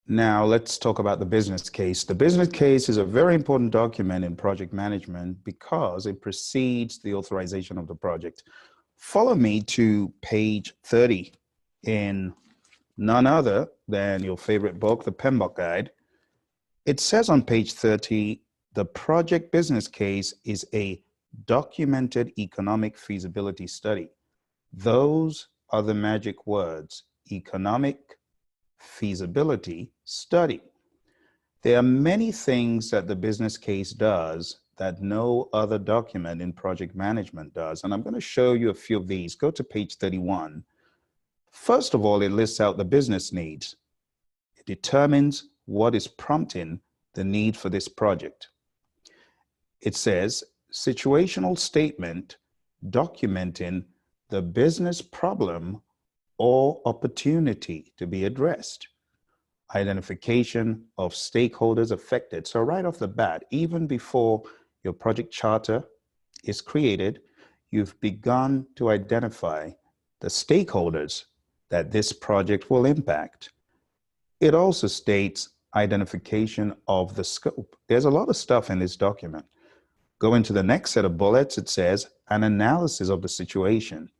Now let's talk about the business case. The business case is a very important document in project management because it precedes the authorization of the project. Follow me to page 30 in none other than your favorite book, the PMP Guide. It says on page 30, the project business case is a documented economic feasibility study. Those are the magic words: economic feasibility study. There are many things that the business case does that no other document in project management does. And I'm going to show you a few of these. Go to page 31. First of all, it lists out the business needs. It determines what is prompting the need for this project. It says situational statement documenting the business problem or opportunity to be addressed. Identification of stakeholders affected. So right off the bat, even before your project charter is created, you've begun to identify the stakeholders that this project will impact. It also states identification of the scope. There's a lot of stuff in this document. Go into the next set of bullets, it says an analysis of the situation.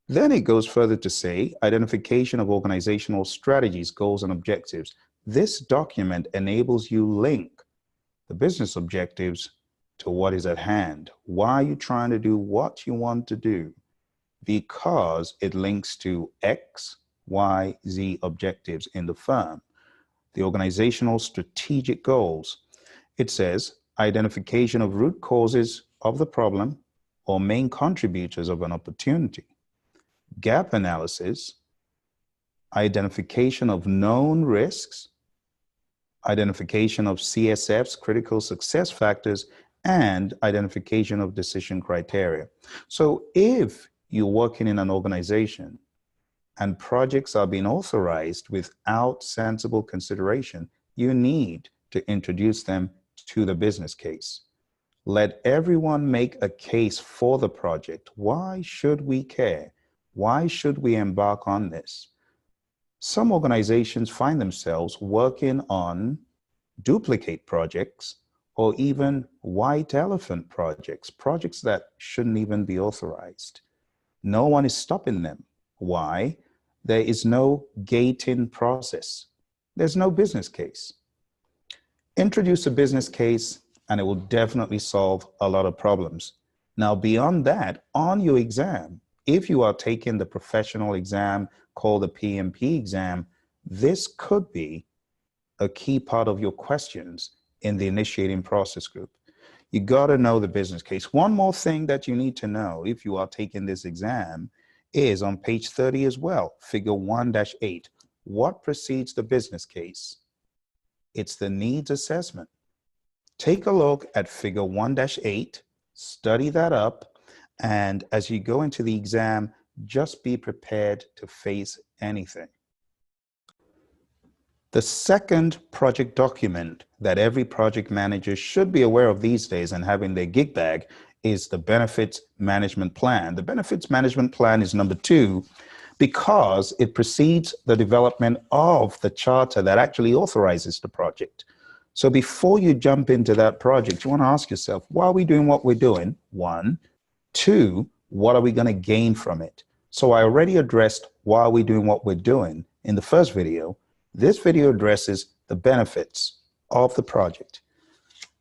Then it goes further to say identification of organizational strategies, goals, and objectives. This document enables you link the business objectives to what is at hand. Why are you trying to do what you want to do? Because it links to X, Y, Z objectives in the firm. The organizational strategic goals. It says identification of root causes of the problem or main contributors of an opportunity. Gap analysis, identification of known risks, identification of CSFs, critical success factors, and identification of decision criteria. So if you're working in an organization and projects are being authorized without sensible consideration, you need to introduce them to the business case. Let everyone make a case for the project. Why should we care? Why should we embark on this? Some organizations find themselves working on duplicate projects or even white elephant projects, projects that shouldn't even be authorized. No one is stopping them. Why? There is no gating process. There's no business case. Introduce a business case and it will definitely solve a lot of problems. Now, beyond that, on your exam, if you are taking the professional exam called the PMP exam, this could be a key part of your questions in the initiating process group. You got to know the business case. One more thing that you need to know if you are taking this exam is on page 30 as well, figure 1-8. What precedes the business case? It's the needs assessment. Take a look at figure 1-8, study that up, and as you go into the exam, just be prepared to face anything. The second project document that every project manager should be aware of these days and have in their gig bag is the benefits management plan. The benefits management plan is number 2 because it precedes the development of the charter that actually authorizes the project. So before you jump into that project, you want to ask yourself, why are we doing what we're doing? 1. 2, what are we going to gain from it? So I already addressed why are we doing what we're doing in the first video. This video addresses the benefits of the project.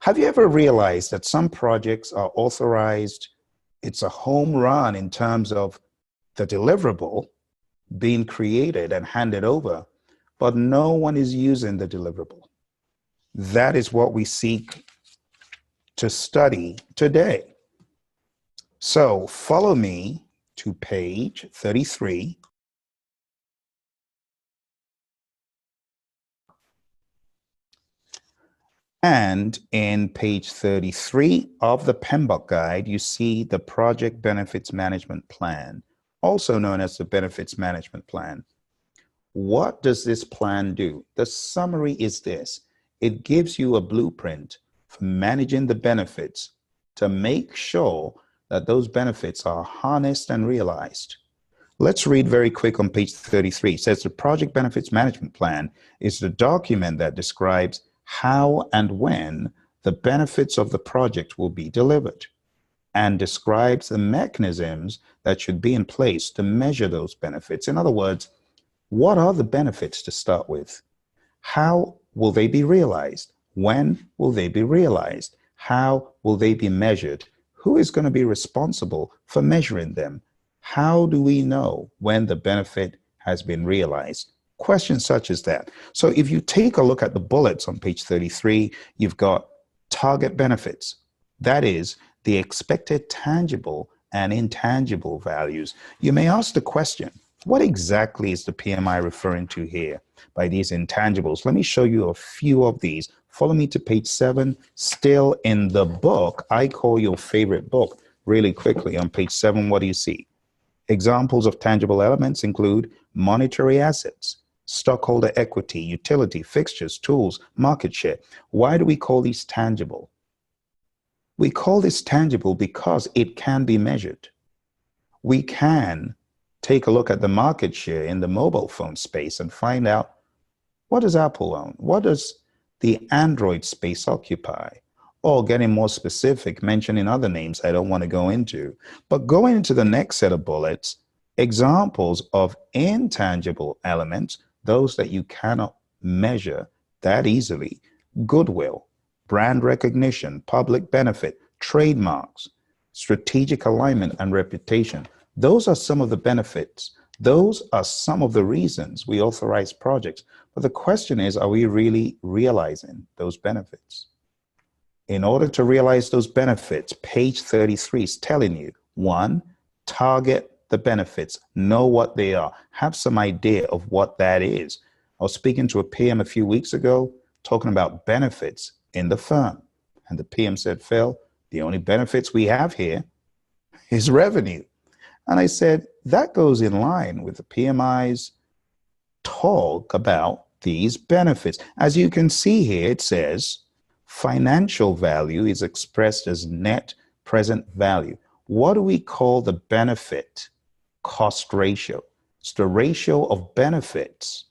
Have you ever realized that some projects are authorized? It's a home run in terms of the deliverable being created and handed over, but no one is using the deliverable. That is what we seek to study today. So follow me to page 33. And in page 33 of the PMP Guide, you see the Project Benefits Management Plan, also known as the Benefits Management Plan. What does this plan do? The summary is this. It gives you a blueprint for managing the benefits to make sure that those benefits are harnessed and realized. Let's read very quick on page 33. It says the project benefits management plan is the document that describes how and when the benefits of the project will be delivered and describes the mechanisms that should be in place to measure those benefits. In other words, what are the benefits to start with? How will they be realized? When will they be realized? How will they be measured? Who is going to be responsible for measuring them? How do we know when the benefit has been realized? Questions such as that. So if you take a look at the bullets on page 33, you've got target benefits. That is the expected tangible and intangible values. You may ask the question, what exactly is the PMI referring to here by these intangibles? Let me show you a few of these. Follow me to page 7, still in the book. I call your favorite book. Really quickly on page 7, what do you see? Examples of tangible elements include monetary assets, stockholder equity, utility, fixtures, tools, market share. Why do we call these tangible? We call this tangible because it can be measured. We can take a look at the market share in the mobile phone space and find out, what does Apple own? What does the Android space occupy? Or getting more specific, mentioning other names I don't want to go into. But going into the next set of bullets, examples of intangible elements, those that you cannot measure that easily: goodwill, brand recognition, public benefit, trademarks, strategic alignment, and reputation. Those are some of the benefits. Those are some of the reasons we authorize projects. But the question is, are we really realizing those benefits? In order to realize those benefits, page 33 is telling you, 1, target the benefits, know what they are, have some idea of what that is. I was speaking to a PM a few weeks ago, talking about benefits in the firm. And the PM said, Phil, the only benefits we have here is revenue. And I said, that goes in line with the PMI's talk about these benefits. As you can see here, it says financial value is expressed as net present value. What do we call the benefit cost ratio? It's the ratio of benefits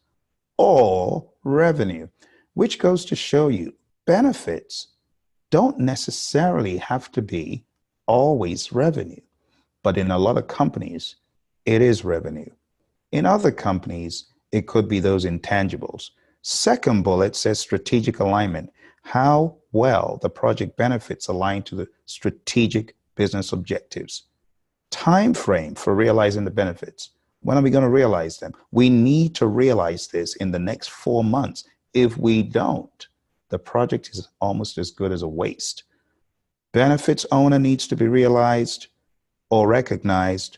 or revenue, which goes to show you benefits don't necessarily have to be always revenue. But in a lot of companies, it is revenue. In other companies, it could be those intangibles. Second bullet says strategic alignment, how well the project benefits align to the strategic business objectives. Time frame for realizing the benefits. When are we going to realize them? We need to realize this in the next 4 months. If we don't, the project is almost as good as a waste. Benefits owner needs to be realized or recognized,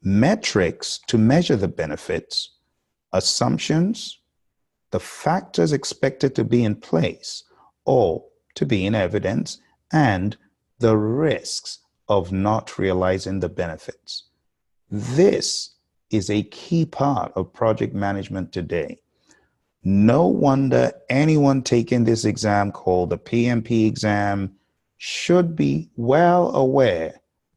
metrics to measure the benefits, assumptions, the factors expected to be in place or to be in evidence, and the risks of not realizing the benefits. This is a key part of project management today. No wonder anyone taking this exam called the PMP exam should be well aware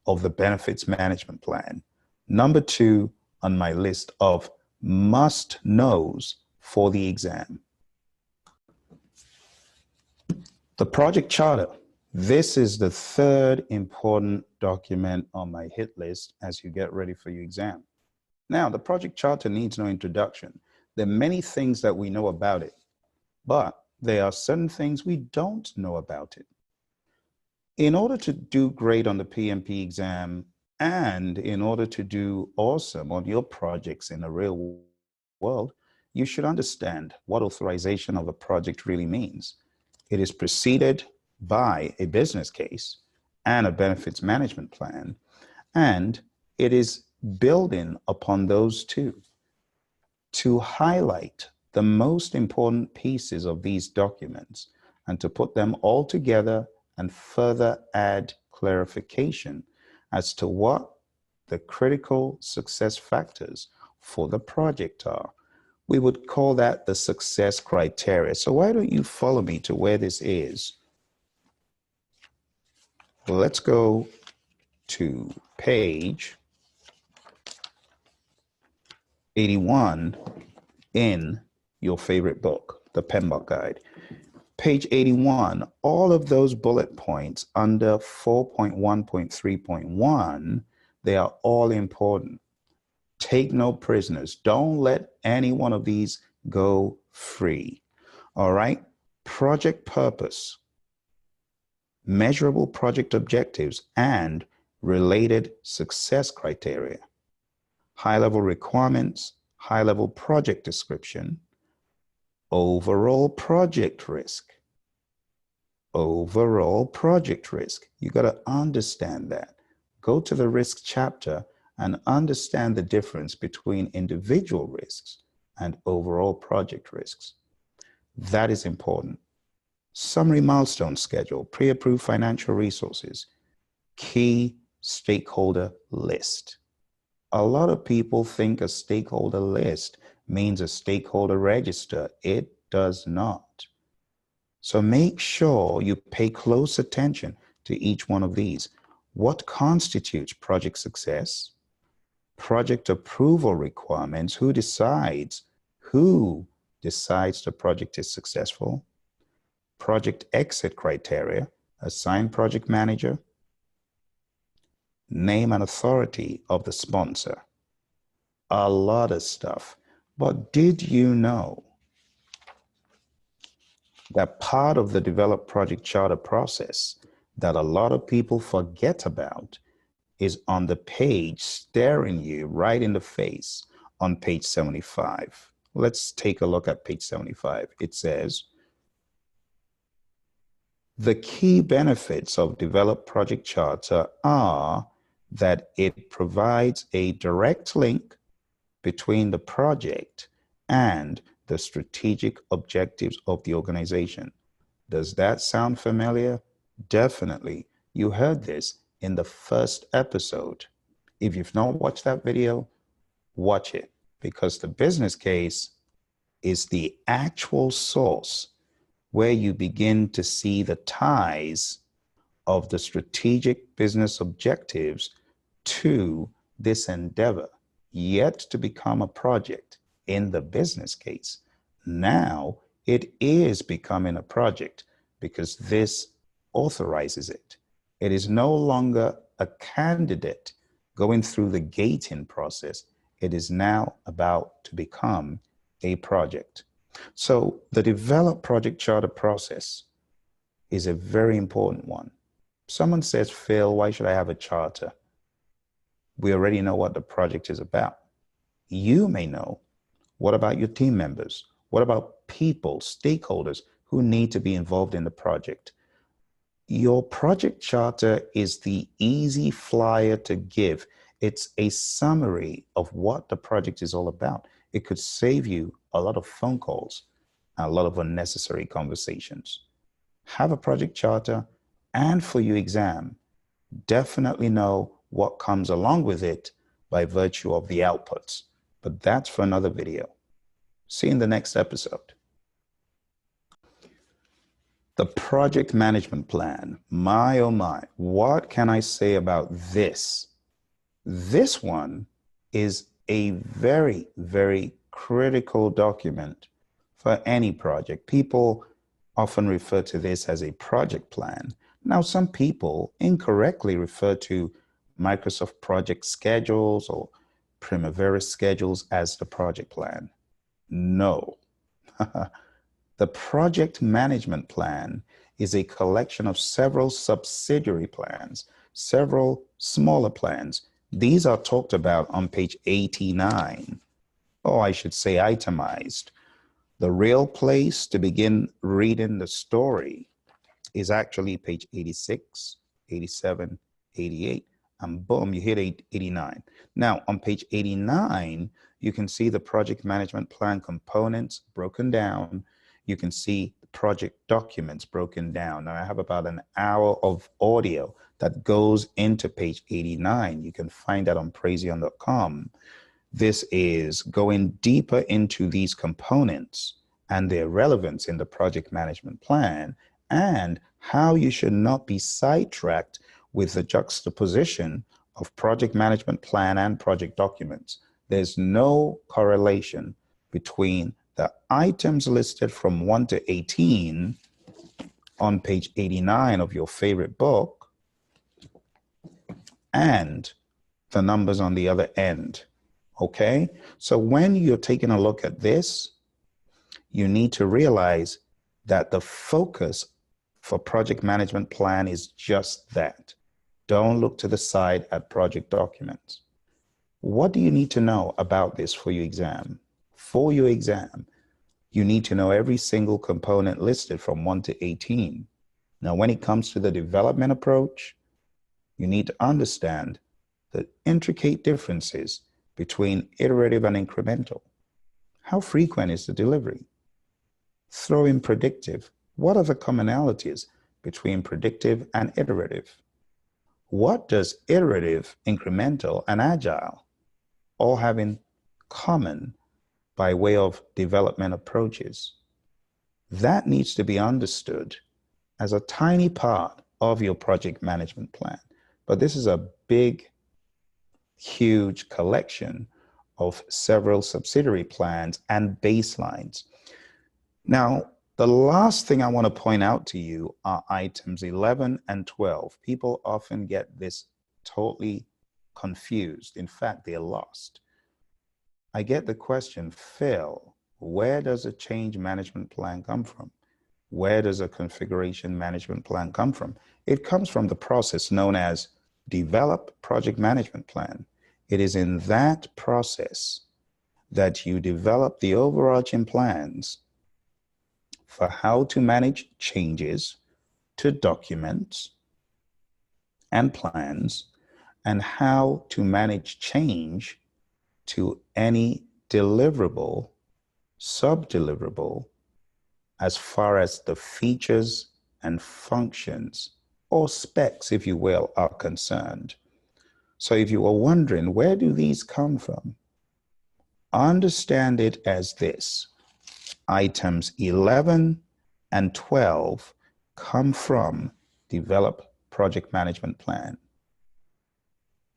of the benefits management plan. Number 2 on my list of must knows for the exam. The project charter. This is the third important document on my hit list as you get ready for your exam. Now, the project charter needs no introduction. There are many things that we know about it, but there are certain things we don't know about it. In order to do great on the PMP exam, and in order to do awesome on your projects in the real world, you should understand what authorization of a project really means. It is preceded by a business case and a benefits management plan, and it is building upon those two to highlight the most important pieces of these documents and to put them all together and further add clarification as to what the critical success factors for the project are. We would call that the success criteria. So why don't you follow me to where this is? Well, let's go to page 81 in your favorite book, the PMP Guide. Page 81, all of those bullet points under 4.1.3.1, they are all important. Take no prisoners. Don't let any one of these go free. All right? Project purpose, measurable project objectives, and related success criteria. High-level requirements, high-level project description, overall project risk. Overall project risk. You got to understand that. Go to the risk chapter and understand the difference between individual risks and overall project risks. That is important. Summary milestone schedule, pre-approved financial resources, key stakeholder list. A lot of people think a stakeholder list means a stakeholder register. It does not. So make sure you pay close attention to each one of these. What constitutes project success? Project approval requirements. Who decides the project is successful? Project exit criteria. Assign project manager. Name and authority of the sponsor. A lot of stuff. But did you know that part of the developed project charter process that a lot of people forget about is on the page staring you right in the face on page 75. Let's take a look at page 75. It says, the key benefits of developed project charter are that it provides a direct link between the project and the strategic objectives of the organization. Does that sound familiar? Definitely. You heard this in the first episode. If you've not watched that video, watch it, because the business case is the actual source where you begin to see the ties of the strategic business objectives to this endeavor, yet to become a project in the business case. Now it is becoming a project because this authorizes it. It is no longer a candidate going through the gating process. It is now about to become a project. So the developed project charter process is a very important one. Someone says, Phil, why should I have a charter? We already know what the project is about. You may know. What about your team members? What about people, stakeholders who need to be involved in the project? Your project charter is the easy flyer to give. It's a summary of what the project is all about. It could save you a lot of phone calls, a lot of unnecessary conversations. Have a project charter, and for your exam, definitely know what comes along with it by virtue of the outputs. But that's for another video. See you in the next episode. The project management plan. My, oh my, what can I say about this? This one is a very, very critical document for any project. People often refer to this as a project plan. Now, some people incorrectly refer to Microsoft project schedules or Primavera schedules as the project plan. No. The project management plan is a collection of several subsidiary plans, several smaller plans. These are talked about on page 89, or I should say itemized. The real place to begin reading the story is actually page 86, 87, 88, and boom, you hit 89. Now, on page 89, you can see the project management plan components broken down. You can see the project documents broken down. Now, I have about an hour of audio that goes into page 89. You can find that on Praizion.com. This is going deeper into these components and their relevance in the project management plan, and how you should not be sidetracked with the juxtaposition of project management plan and project documents. There's no correlation between the items listed from 1 to 18 on page 89 of your favorite book and the numbers on the other end. Okay? So when you're taking a look at this, you need to realize that the focus for project management plan is just that. Don't look to the side at project documents. What do you need to know about this for your exam? For your exam, you need to know every single component listed from 1 to 18. Now, when it comes to the development approach, you need to understand the intricate differences between iterative and incremental. How frequent is the delivery? Throw in predictive. What are the commonalities between predictive and iterative? What does iterative, incremental, and agile all have in common by way of development approaches? That needs to be understood as a tiny part of your project management plan. But this is a big, huge collection of several subsidiary plans and baselines. Now, the last thing I want to point out to you are items 11 and 12. People often get this totally confused. In fact, they're lost. I get the question, Phil, where does a change management plan come from? Where does a configuration management plan come from? It comes from the process known as develop project management plan. It is in that process that you develop the overarching plans for how to manage changes to documents and plans and how to manage change to any deliverable, sub-deliverable, as far as the features and functions or specs, if you will, are concerned. So if you are wondering, where do these come from? Understand it as this. Items 11 and 12 come from develop project management plan.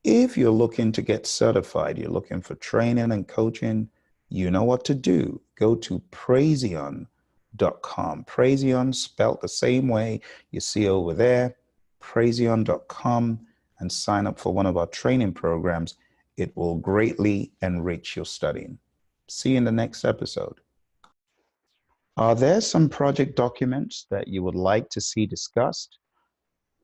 If you're looking to get certified, you're looking for training and coaching, you know what to do. Go to Praizion.com. Praizion, spelled the same way you see over there, Praizion.com, and sign up for one of our training programs. It will greatly enrich your studying. See you in the next episode. Are there some project documents that you would like to see discussed?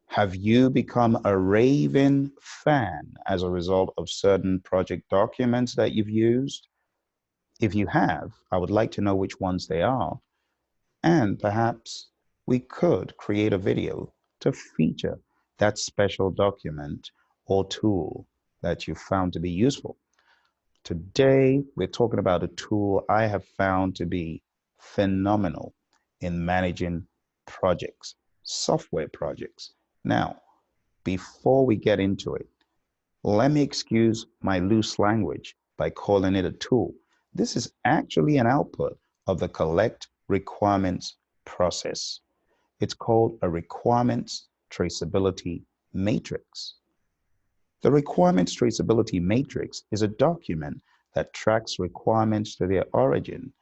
Have you become a raving fan as a result of certain project documents that you've used? If you have, I would like to know which ones they are. And perhaps we could create a video to feature that special document or tool that you found to be useful. Today, we're talking about a tool I have found to be phenomenal in managing projects, software projects. Now, before we get into it, let me excuse my loose language by calling it a tool. This is actually an output of the collect requirements process. It's called a requirements traceability matrix. The requirements traceability matrix is a document that tracks requirements to their origin.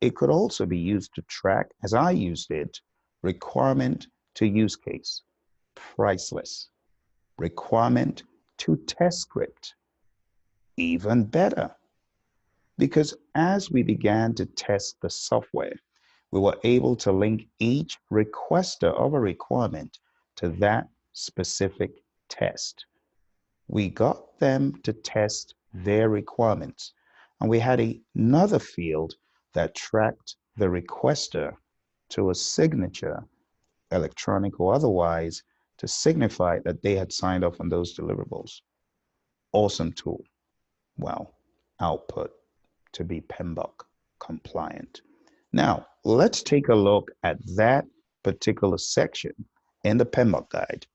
It could also be used to track, as I used it, requirement to use case, priceless. Requirement to test script, even better. Because as we began to test the software, we were able to link each requester of a requirement to that specific test. We got them to test their requirements, and we had another field that tracked the requester to a signature, electronic or otherwise, to signify that they had signed off on those deliverables. Awesome tool. Well, output to be PMBOK compliant. Now, let's take a look at that particular section in the PMBOK guide.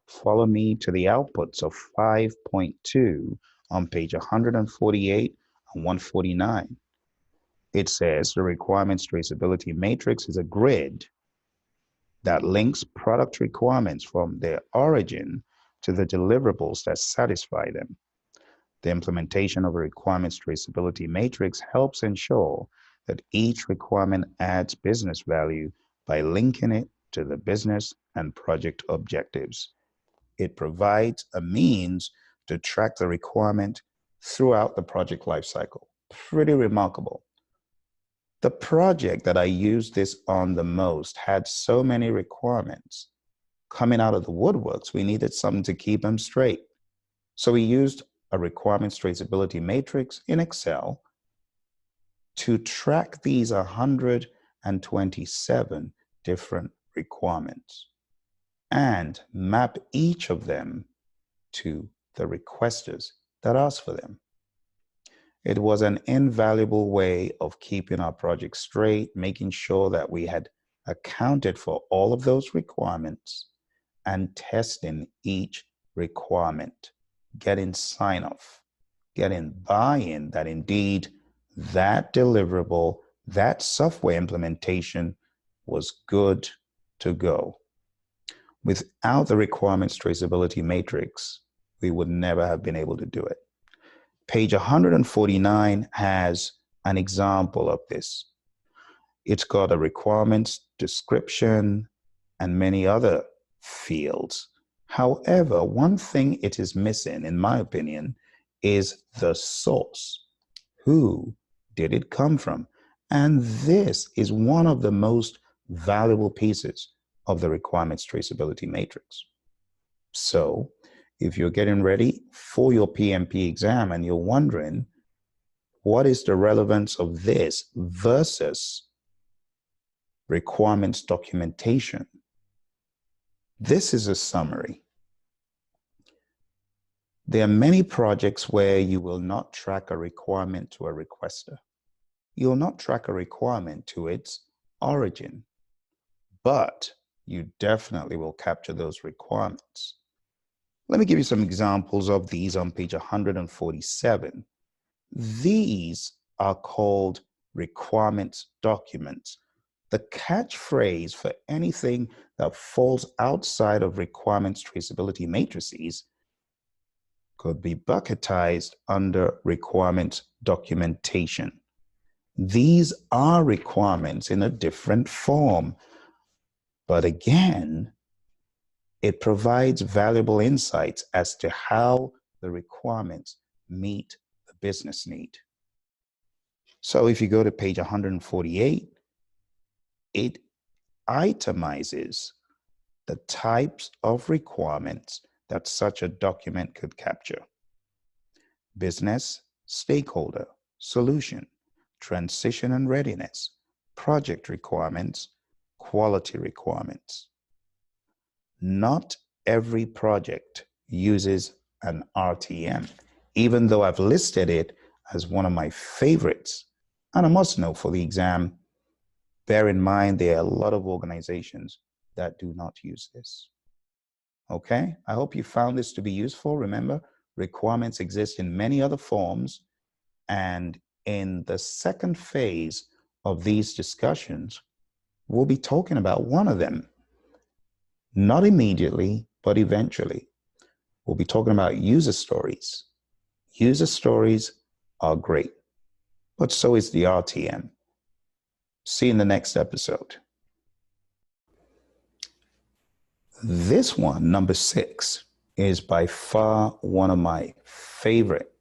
Follow me to the outputs of 5.2 on page 148 and 149. It says the requirements traceability matrix is a grid that links product requirements from their origin to the deliverables that satisfy them. The implementation of a requirements traceability matrix helps ensure that each requirement adds business value by linking it to the business and project objectives. It provides a means to track the requirement throughout the project lifecycle. Pretty remarkable. The project that I used this on the most had so many requirements coming out of the woodworks, we needed something to keep them straight. So we used a requirements traceability matrix in Excel to track these 127 different requirements and map each of them to the requesters that asked for them. It was an invaluable way of keeping our project straight, making sure that we had accounted for all of those requirements and testing each requirement, getting sign-off, getting buy-in that indeed that deliverable, that software implementation was good to go. Without the requirements traceability matrix, we would never have been able to do it. Page 149 has an example of this. It's got a requirements description and many other fields. However, one thing it is missing, in my opinion, is the source. Who did it come from? And this is one of the most valuable pieces of the requirements traceability matrix. So if you're getting ready for your PMP exam and you're wondering, what is the relevance of this versus requirements documentation? This is a summary. There are many projects where you will not track a requirement to a requester. You'll not track a requirement to its origin, but you definitely will capture those requirements. Let me give you some examples of these on page 147. These are called requirements documents. The catchphrase for anything that falls outside of requirements traceability matrices could be bucketized under requirements documentation. These are requirements in a different form, but again, it provides valuable insights as to how the requirements meet the business need. So if you go to page 148, it itemizes the types of requirements that such a document could capture: business, stakeholder, solution, transition and readiness, project requirements, quality requirements. Not every project uses an RTM, even though I've listed it as one of my favorites. And I must note for the exam, bear in mind there are a lot of organizations that do not use this. Okay, I hope you found this to be useful. Remember, requirements exist in many other forms, and in the second phase of these discussions, we'll be talking about one of them. Not immediately, but eventually. We'll be talking about user stories. User stories are great, but so is the RTM. See you in the next episode. This one, number 6, is by far one of my favorite.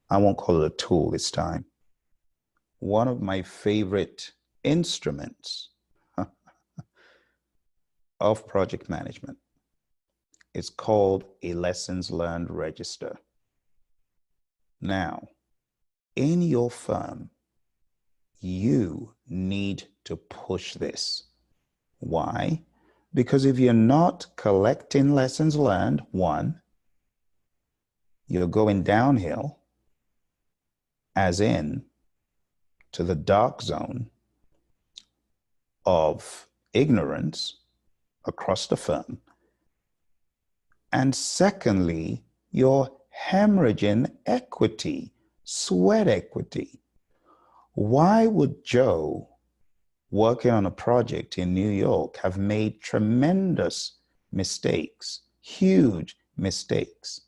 I won't call it a tool this time. One of my favorite instruments of project management. It's called a lessons learned register. Now, in your firm, you need to push this. Why? Because if you're not collecting lessons learned, one, you're going downhill, as in to the dark zone of ignorance across the firm. And secondly, you're hemorrhaging equity, sweat equity. Why would Joe, working on a project in New York, have made tremendous mistakes, huge mistakes,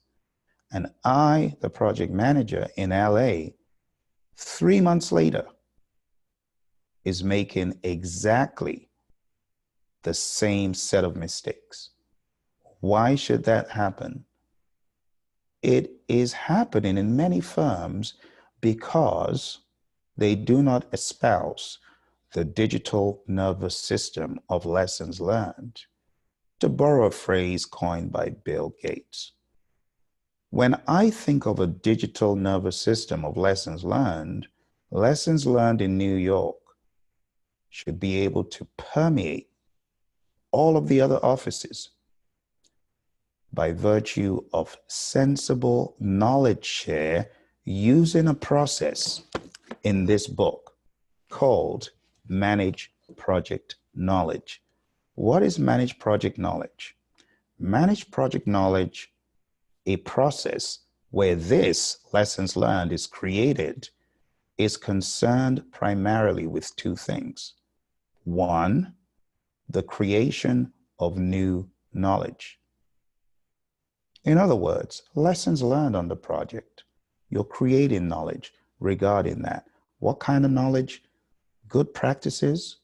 And I, the project manager in LA, 3 months later, is making exactly the same set of mistakes. Why should that happen? It is happening in many firms because they do not espouse the digital nervous system of lessons learned, to borrow a phrase coined by Bill Gates. When I think of a digital nervous system of lessons learned in New York should be able to permeate all of the other offices by virtue of sensible knowledge share using a process in this book called Manage Project Knowledge. What is Manage Project Knowledge? Manage Project Knowledge, a process where this lessons learned is created, is concerned primarily with two things. One, the creation of new knowledge. In other words, lessons learned on the project. You're creating knowledge regarding that. What kind of knowledge? Good practices,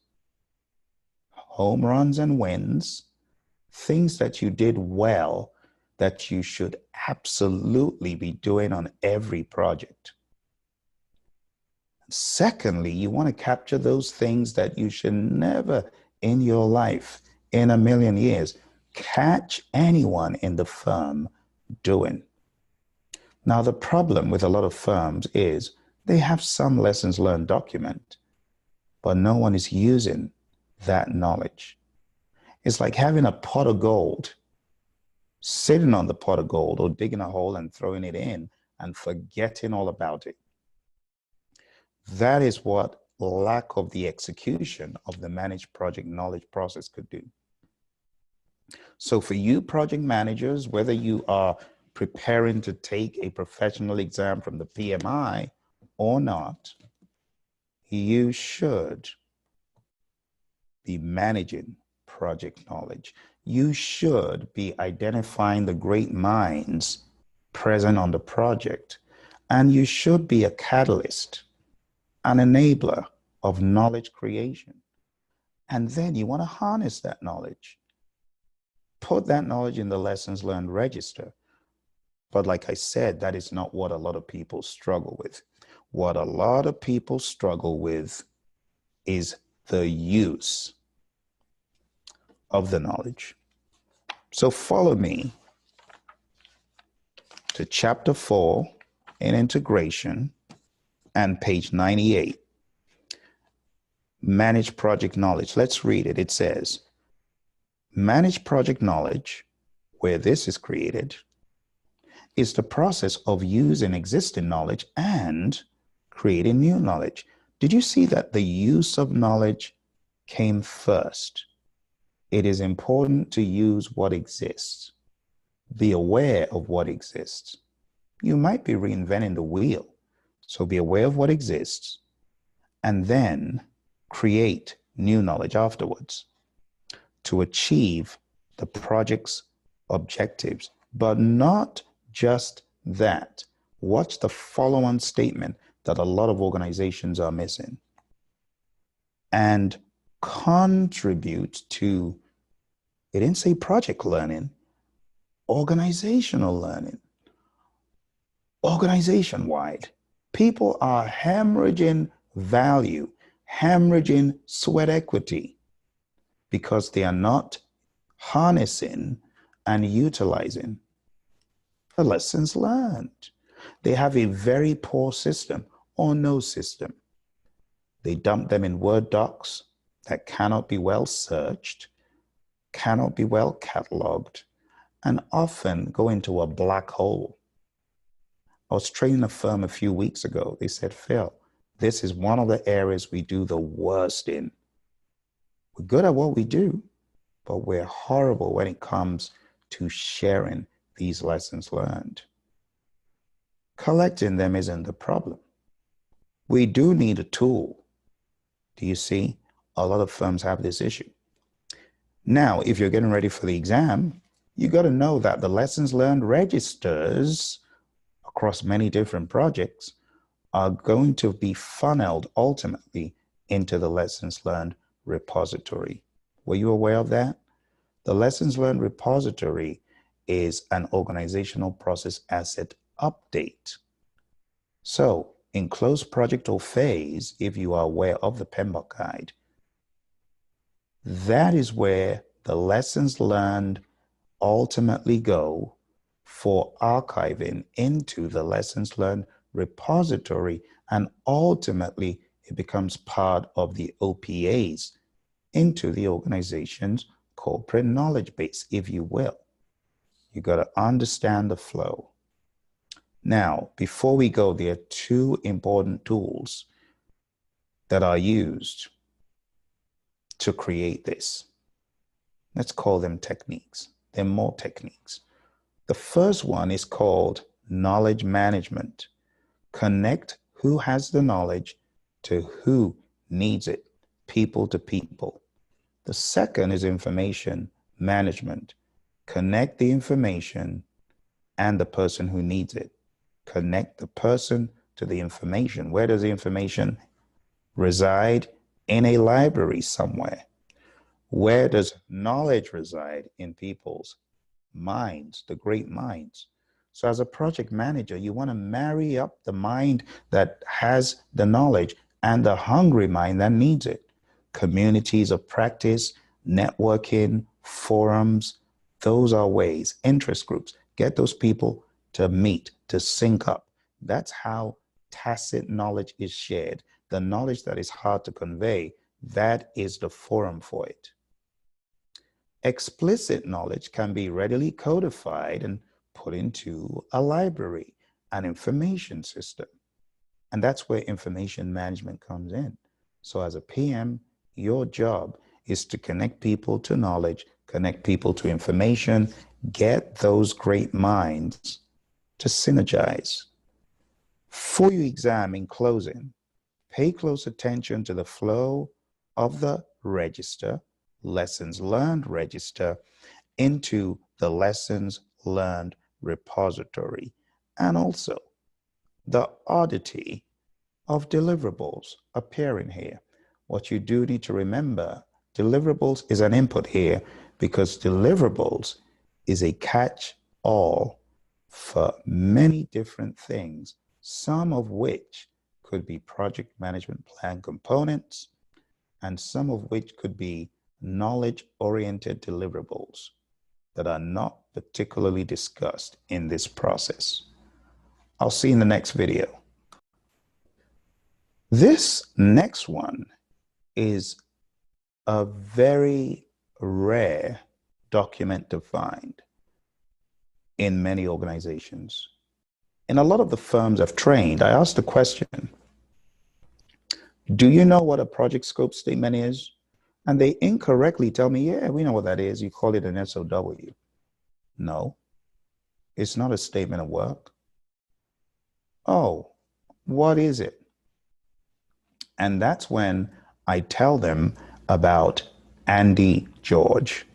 home runs and wins, things that you did well that you should absolutely be doing on every project. Secondly, you want to capture those things that you should never in your life, in a million years, catch anyone in the firm doing. Now, the problem with a lot of firms is they have some lessons learned document, but no one is using that knowledge. It's like having a pot of gold, sitting on the pot of gold or digging a hole and throwing it in and forgetting all about it. That is what lack of the execution of the managed project knowledge process could do. So for you project managers, whether you are preparing to take a professional exam from the PMI or not, you should be managing project knowledge. You should be identifying the great minds present on the project, and you should be a catalyst, an enabler of knowledge creation. And then you want to harness that knowledge. Put that knowledge in the lessons learned register. But like I said, that is not what a lot of people struggle with. What a lot of people struggle with is the use of the knowledge. So follow me to chapter 4 in integration and page 98. Manage project knowledge. Let's read it. It says, manage project knowledge, where this is created, is the process of using existing knowledge and creating new knowledge. Did you see that the use of knowledge came first? It is important to use what exists. Be aware of what exists. You might be reinventing the wheel, so be aware of what exists and then create new knowledge afterwards to achieve the project's objectives. But not just that. Watch the follow-on statement that a lot of organizations are missing. And contribute to, it didn't say project learning, organizational learning, organization-wide. People are hemorrhaging value, hemorrhaging sweat equity because they are not harnessing and utilizing the lessons learned. They have a very poor system or no system. They dump them in Word docs that cannot be well searched, cannot be well cataloged, and often go into a black hole. I was training a firm a few weeks ago. They said, Phil, this is one of the areas we do the worst in. We're good at what we do, but we're horrible when it comes to sharing these lessons learned. Collecting them isn't the problem. We do need a tool. Do you see? A lot of firms have this issue. Now, if you're getting ready for the exam, you got to know that the lessons learned registers across many different projects are going to be funneled ultimately into the lessons learned repository. Were you aware of that? The lessons learned repository is an organizational process asset update. So in closed project or phase, if you are aware of the PMBOK guide, that is where the lessons learned ultimately go for archiving into the lessons learned repository, and ultimately it becomes part of the OPAs into the organization's corporate knowledge base, if you will. You got to understand the flow. Now, before we go, there are two important tools that are used to create this. Let's call them techniques. There are more techniques. The first one is called knowledge management. Connect who has the knowledge to who needs it, people to people. The second is information management. Connect the information and the person who needs it. Connect the person to the information. Where does the information reside? In a library somewhere. Where does knowledge reside? In people's minds, the great minds. So as a project manager, you want to marry up the mind that has the knowledge and the hungry mind that needs it. Communities of practice, networking, forums, those are ways. Interest groups, get those people to meet, to sync up. That's how tacit knowledge is shared. The knowledge that is hard to convey, that is the forum for it. Explicit knowledge can be readily codified and put into a library, an information system. And that's where information management comes in. So as a PM, your job is to connect people to knowledge, connect people to information, get those great minds to synergize. For your exam in closing, pay close attention to the flow of the register, lessons learned register, into the lessons learned repository, and also the oddity of deliverables appearing here. What you do need to remember, deliverables is an input here because deliverables is a catch-all for many different things, some of which could be project management plan components, and some of which could be knowledge-oriented deliverables that are not particularly discussed in this process. I'll see you in the next video. This next one is a very rare document to find in many organizations. In a lot of the firms I've trained, I asked the question, do you know what a project scope statement is? And they incorrectly tell me, yeah, we know what that is. You call it an SOW. No, it's not a statement of work. Oh, what is it? And that's when I tell them about Andy George.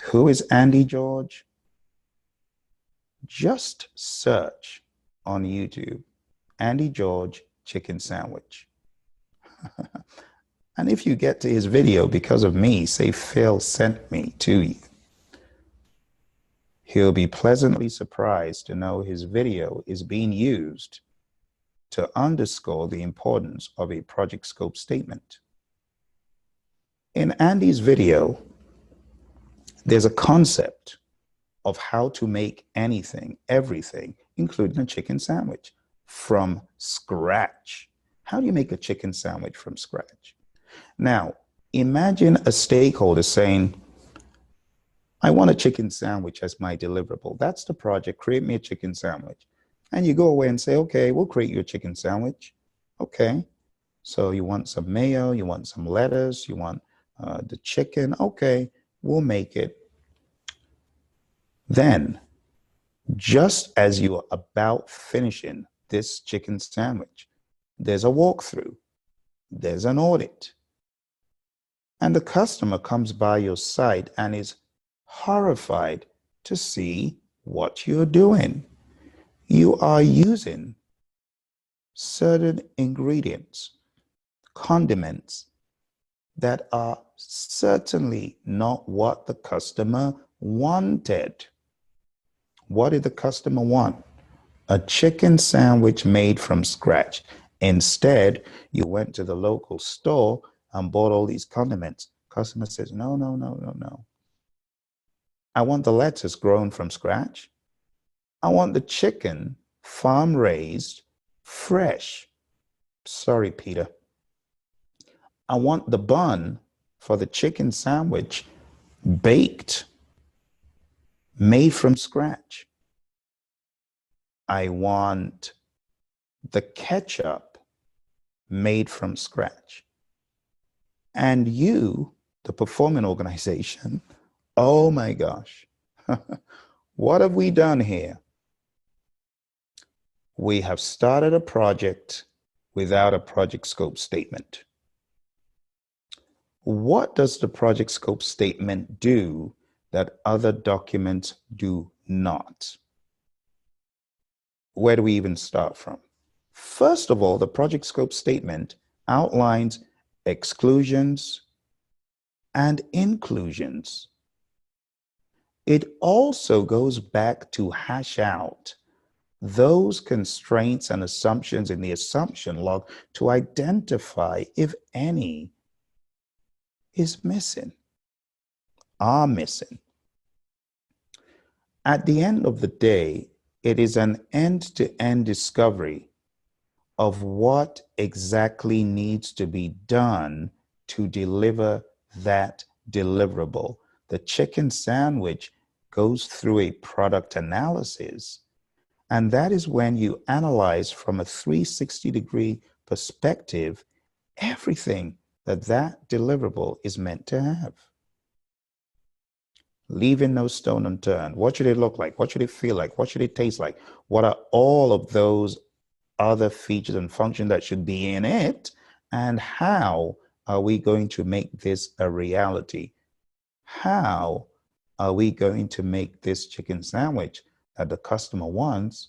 Who is Andy George? Just search on YouTube, Andy George chicken sandwich. And if you get to his video because of me, say Phil sent me to you. He'll be pleasantly surprised to know his video is being used to underscore the importance of a project scope statement. In Andy's video, there's a concept of how to make anything, everything, including a chicken sandwich, from scratch. How do you make a chicken sandwich from scratch? Now, imagine a stakeholder saying, I want a chicken sandwich as my deliverable. That's the project, create me a chicken sandwich. And you go away and say, okay, we'll create you a chicken sandwich. Okay, so you want some mayo, you want some lettuce, you want the chicken. Okay, we'll make it. Then, just as you are about finishing this chicken sandwich, there's a walkthrough, there's an audit. And the customer comes by your site and is horrified to see what you're doing. You are using certain ingredients, condiments that are certainly not what the customer wanted. What did the customer want? A chicken sandwich made from scratch. Instead, you went to the local store and bought all these condiments. Customer says, no, no, no, no, no. I want the lettuce grown from scratch. I want the chicken farm raised, fresh. Sorry, Peter. I want the bun for the chicken sandwich baked, made from scratch. I want the ketchup made from scratch. And you, the performing organization, oh my gosh, what have we done here? We have started a project without a project scope statement. What does the project scope statement do that other documents do not? Where do we even start from? First of all, the project scope statement outlines exclusions and inclusions. It also goes back to hash out those constraints and assumptions in the assumption log to identify if any is missing, are missing. At the end of the day, it is an end-to-end discovery of what exactly needs to be done to deliver that deliverable. The chicken sandwich goes through a product analysis, and that is when you analyze from a 360-degree perspective everything that that deliverable is meant to have. Leaving no stone unturned. What should it look like? What should it feel like? What should it taste like? What are all of those other features and functions that should be in it? And how are we going to make this a reality? How are we going to make this chicken sandwich that the customer wants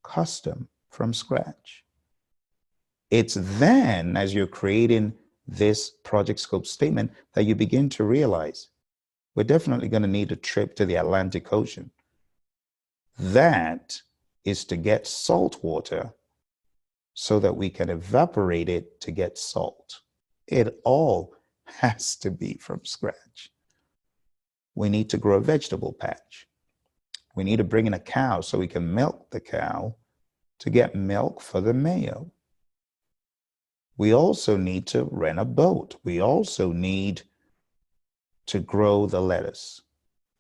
custom from scratch? It's then, as you're creating this project scope statement, that you begin to realize we're definitely going to need a trip to the Atlantic Ocean. That is to get salt water so that we can evaporate it to get salt. It all has to be from scratch. We need to grow a vegetable patch. We need to bring in a cow so we can milk the cow to get milk for the mayo. We also need to rent a boat. We also need to grow the lettuce.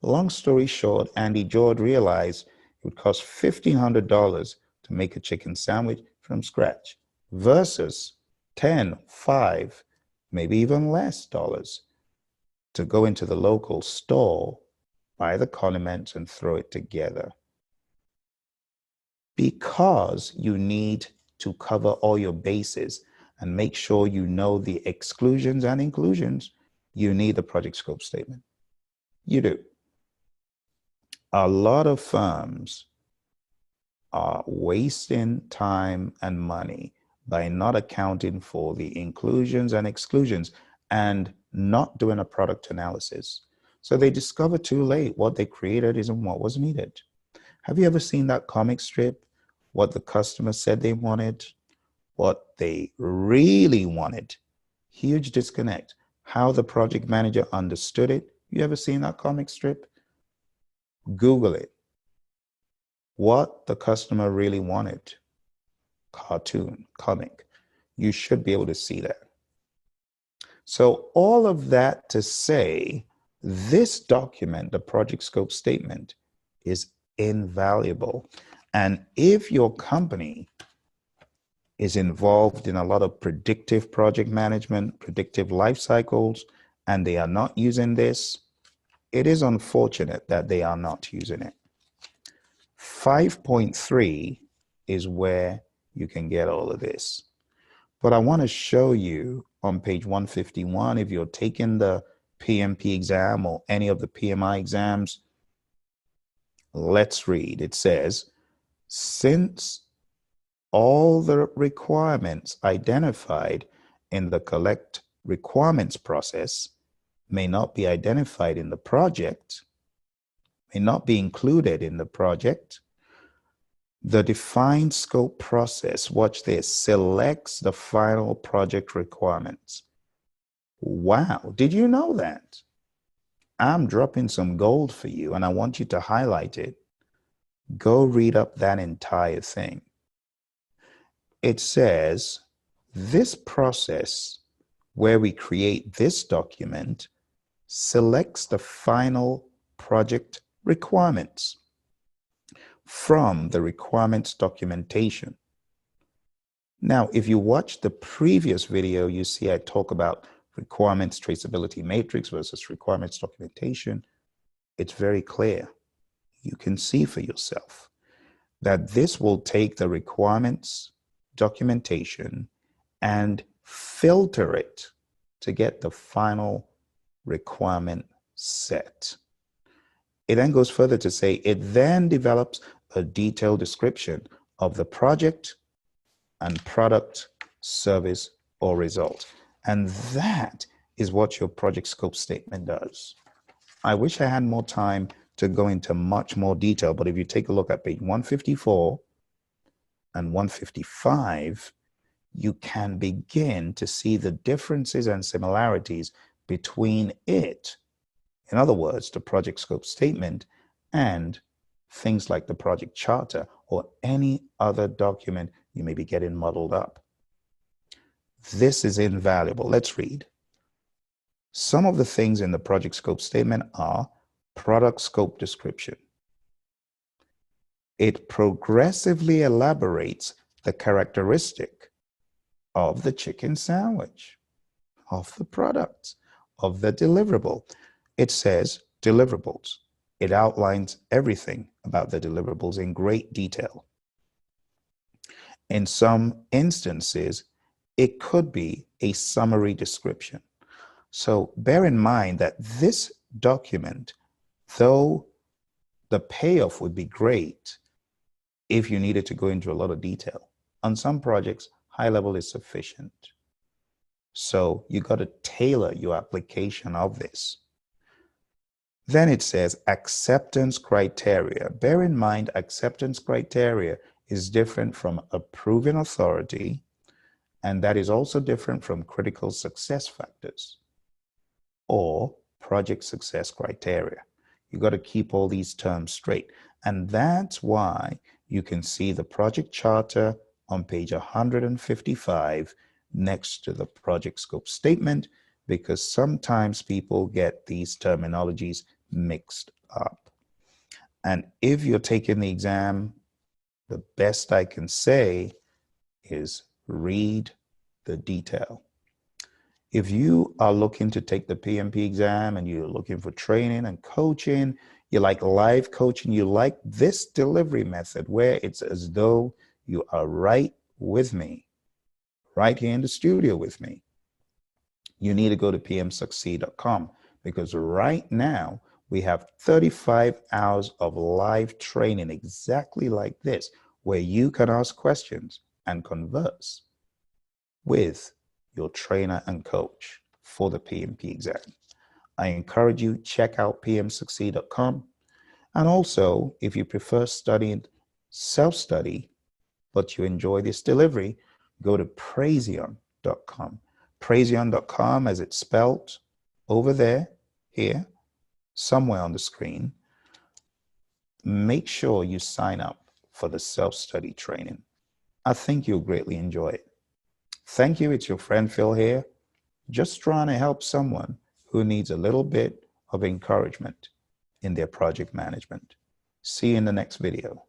Long story short, Andy George realized it would cost $1,500 to make a chicken sandwich from scratch versus 10, 5, maybe even less dollars to go into the local store, buy the condiments and throw it together. Because you need to cover all your bases and make sure you know the exclusions and inclusions, you need the project scope statement. You do. A lot of firms are wasting time and money by not accounting for the inclusions and exclusions and not doing a product analysis. So they discover too late what they created isn't what was needed. Have you ever seen that comic strip? What the customer said they wanted, what they really wanted. Huge disconnect. How the project manager understood it. You ever seen that comic strip? Google it. What the customer really wanted. Cartoon, comic. You should be able to see that. So all of that to say, this document, the project scope statement, is invaluable. And if your company is involved in a lot of predictive project management, predictive life cycles, and they are not using this, it is unfortunate that they are not using it. 5.3 is where you can get all of this. But I want to show you on page 151, if you're taking the PMP exam or any of the PMI exams, let's read. It says, Since all the requirements identified in the collect requirements process may not be identified in the project, may not be included in the project, the defined scope process, watch this, selects the final project requirements. Wow, did you know that? I'm dropping some gold for you and I want you to highlight it. Go read up that entire thing. It says this process where we create this document selects the final project requirements from the requirements documentation. Now, if you watch the previous video, you see I talk about requirements traceability matrix versus requirements documentation. It's very clear. You can see for yourself that this will take the requirements documentation and filter it to get the final requirement set. It then goes further to say it then develops a detailed description of the project and product, service, or result. And that is what your project scope statement does. I wish I had more time to go into much more detail, but if you take a look at page 154 and 155, you can begin to see the differences and similarities between it, in other words, the project scope statement, and things like the project charter or any other document you may be getting muddled up. This is invaluable. Let's read. Some of the things in the project scope statement are product scope description. It progressively elaborates the characteristic of the chicken sandwich, of the product, of the deliverable. It says deliverables. It outlines everything about the deliverables in great detail. In some instances, it could be a summary description. So bear in mind that this document, though the payoff would be great if you needed to go into a lot of detail, on some projects, high level is sufficient. So you got to tailor your application of this. Then it says acceptance criteria. Bear in mind, acceptance criteria is different from approving authority, and that is also different from critical success factors or project success criteria. You got to keep all these terms straight. And that's why you can see the project charter on page 155 next to the project scope statement, because sometimes people get these terminologies mixed up. And if you're taking the exam, the best I can say is read the detail. If you are looking to take the PMP exam and you're looking for training and coaching, you like live coaching, you like this delivery method where it's as though you are right with me, right here in the studio with me, you need to go to pmsucceed.com, because right now we have 35 hours of live training exactly like this, where you can ask questions and converse with your trainer and coach for the PMP exam. I encourage you, check out pmsucceed.com. And also, if you prefer studying self-study, but you enjoy this delivery, go to Praizion.com. Praizion.com, as it's spelled over there, here, somewhere on the screen. Make sure you sign up for the self-study training. I think you'll greatly enjoy it. Thank you. It's your friend Phil here, just trying to help someone who needs a little bit of encouragement in their project management. See you in the next video.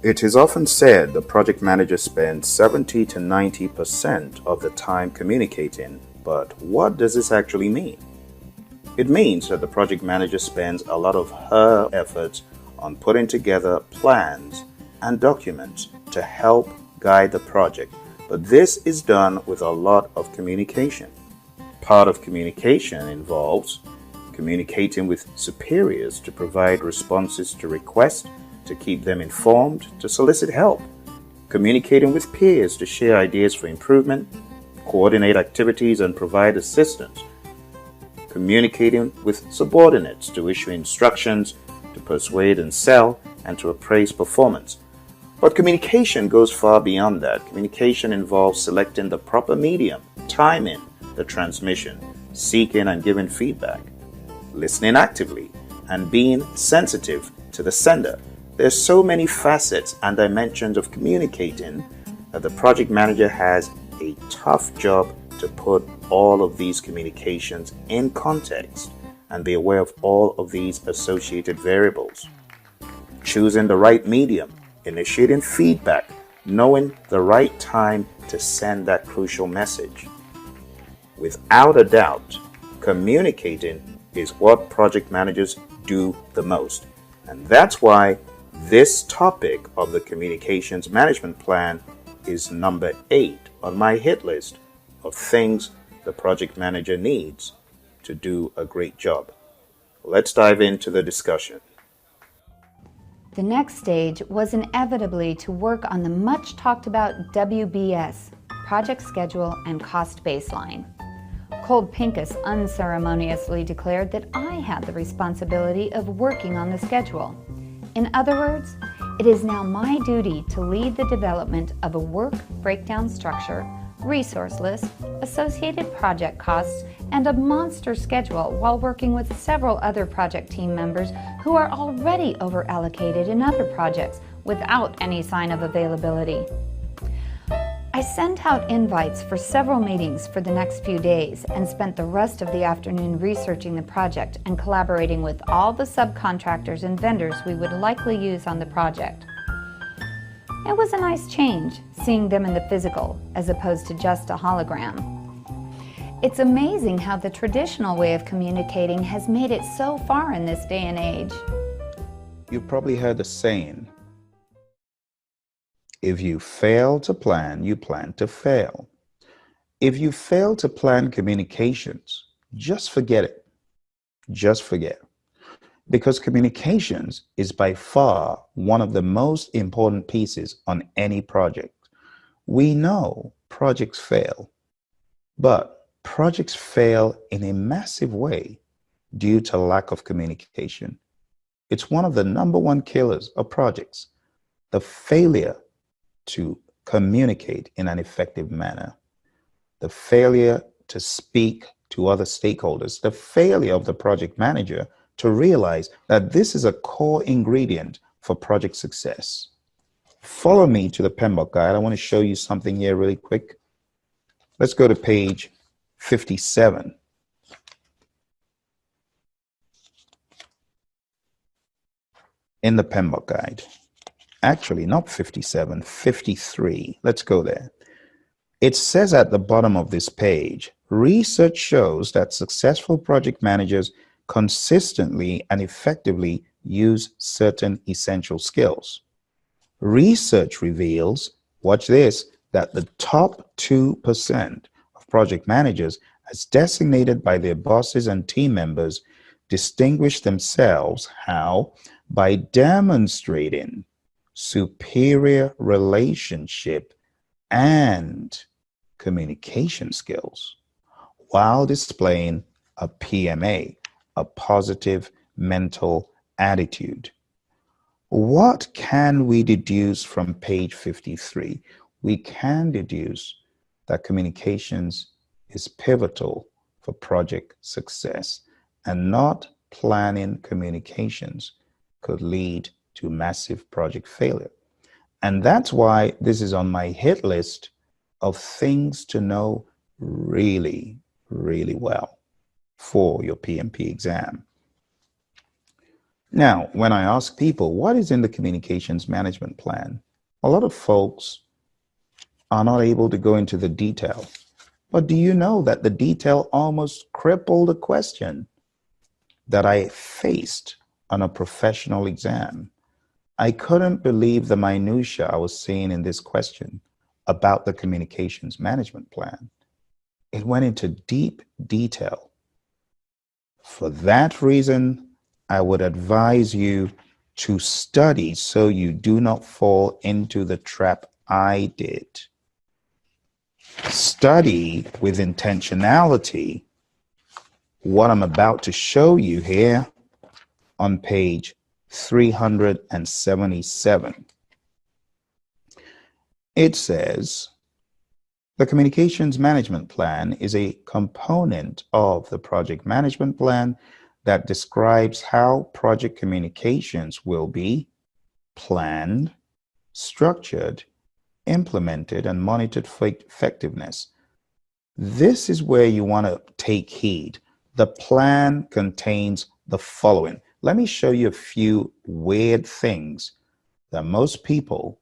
It is often said the project manager spends 70 to 90% of the time communicating, but what does this actually mean? It means that the project manager spends a lot of her efforts on putting together plans and documents to help guide the project, but this is done with a lot of communication. Part of communication involves communicating with superiors to provide responses to requests, to keep them informed, to solicit help, communicating with peers to share ideas for improvement, coordinate activities and provide assistance, communicating with subordinates to issue instructions, to persuade and sell, and to appraise performance. But communication goes far beyond that. Communication involves selecting the proper medium, timing the transmission, seeking and giving feedback, listening actively, and being sensitive to the sender. There's so many facets and dimensions of communicating that the project manager has a tough job to put all of these communications in context and be aware of all of these associated variables. Choosing the right medium, initiating feedback, knowing the right time to send that crucial message. Without a doubt, communicating is what project managers do the most. And that's why this topic of the communications management plan is number 8 on my hit list of things the project manager needs to do a great job. Let's dive into the discussion. The next stage was inevitably to work on the much talked about WBS, Project Schedule and Cost Baseline. Cold Pincus unceremoniously declared that I had the responsibility of working on the schedule. In other words, it is now my duty to lead the development of a work breakdown structure, resource list, associated project costs, and a monster schedule while working with several other project team members who are already over-allocated in other projects without any sign of availability. I sent out invites for several meetings for the next few days and spent the rest of the afternoon researching the project and collaborating with all the subcontractors and vendors we would likely use on the project. It was a nice change, seeing them in the physical as opposed to just a hologram. It's amazing how the traditional way of communicating has made it so far in this day and age. You've probably heard the saying, if you fail to plan, you plan to fail. If you fail to plan communications, just forget it. Just forget. Because communications is by far one of the most important pieces on any project. We know projects fail, but projects fail in a massive way due to lack of communication. It's one of the #1 killers of projects, the failure to communicate in an effective manner, the failure to speak to other stakeholders, the failure of the project manager to realize that this is a core ingredient for project success. Follow me to the PMP guide. I want to show you something here really quick. Let's go to page 57. In the PMP guide. Actually, not 57, 53. Let's go there. It says at the bottom of this page, research shows that successful project managers consistently and effectively use certain essential skills. Research reveals, watch this, that the top 2% of project managers, as designated by their bosses and team members, distinguish themselves how? By demonstrating superior relationship and communication skills while displaying a PMA, a positive mental attitude. What can we deduce from page 53? We can deduce that communications is pivotal for project success, and not planning communications could lead to massive project failure. And that's why this is on my hit list of things to know really, really well for your PMP exam. Now, when I ask people, what is in the communications management plan? A lot of folks are not able to go into the detail. But do you know that the detail almost crippled a question that I faced on a professional exam? I couldn't believe the minutia I was seeing in this question. about the communications management plan. It went into deep detail. For that reason, I would advise you to study so you do not fall into the trap I did. Study with intentionality what I'm about to show you here on page 377. It says, the communications management plan is a component of the project management plan that describes how project communications will be planned, structured, implemented, and monitored for effectiveness. This is where you want to take heed. The plan contains the following. Let me show you a few weird things that most people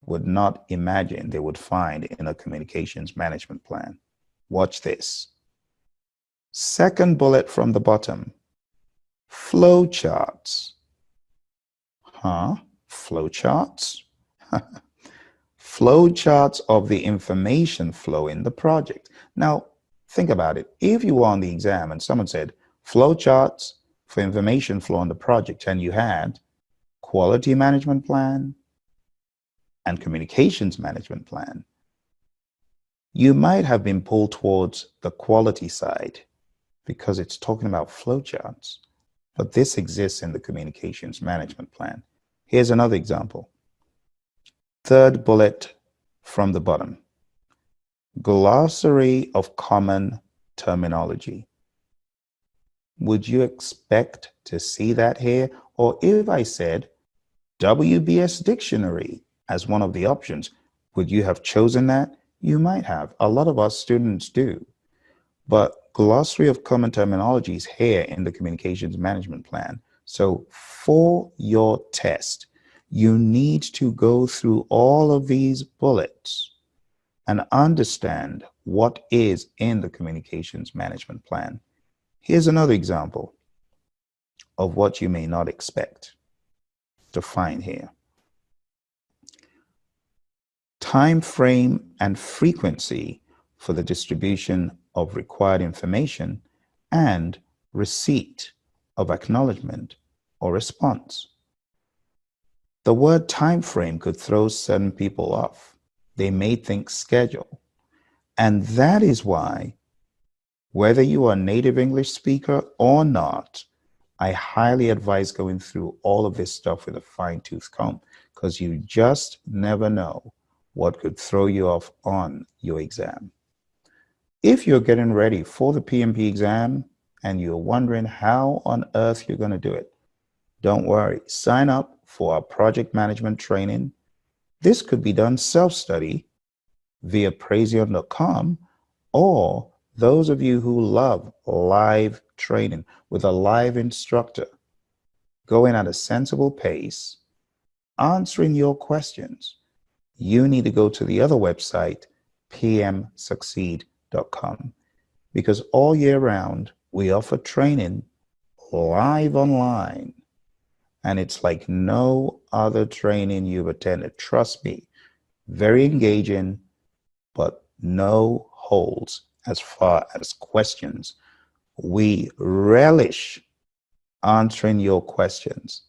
would not imagine they would find in a communications management plan. Watch this. Second bullet from the bottom, flow charts. Flow charts? Flow charts of the information flow in the project. Now, think about it. If you were on the exam and someone said, flow charts for information flow on the project, and you had quality management plan and communications management plan, you might have been pulled towards the quality side because it's talking about flowcharts. But this exists in the communications management plan. Here's another example. Third bullet from the bottom, glossary of common terminology. Would you expect to see that here? Or if I said WBS dictionary as one of the options, would you have chosen that? You might have. A lot of our students do. But glossary of common terminology is here in the communications management plan. So for your test, you need to go through all of these bullets and understand what is in the communications management plan. Here's another example of what you may not expect to find here. Time frame and frequency for the distribution of required information and receipt of acknowledgement or response. The word time frame could throw certain people off. They may think schedule. And that is why, whether you are a native English speaker or not, I highly advise going through all of this stuff with a fine-tooth comb, because you just never know what could throw you off on your exam. If you're getting ready for the PMP exam and you're wondering how on earth you're going to do it, don't worry. Sign up for our project management training. This could be done self-study via Praizion.com, or those of you who love live training with a live instructor, going at a sensible pace, answering your questions, you need to go to the other website, pmsucceed.com, because all year round we offer training live online, and it's like no other training you've attended. Trust me, very engaging, but no holds as far as questions. We relish answering your questions.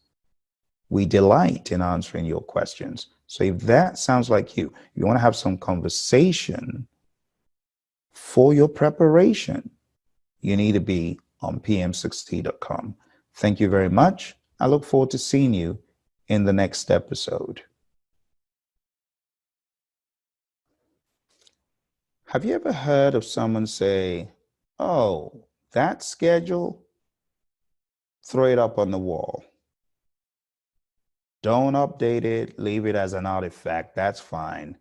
We delight in answering your questions. So if that sounds like you want to have some conversation for your preparation, you need to be on pmsucceed.com. Thank you very much. I look forward to seeing you in the next episode. Have you ever heard of someone say, oh, that schedule, throw it up on the wall. Don't update it, leave it as an artifact, that's fine.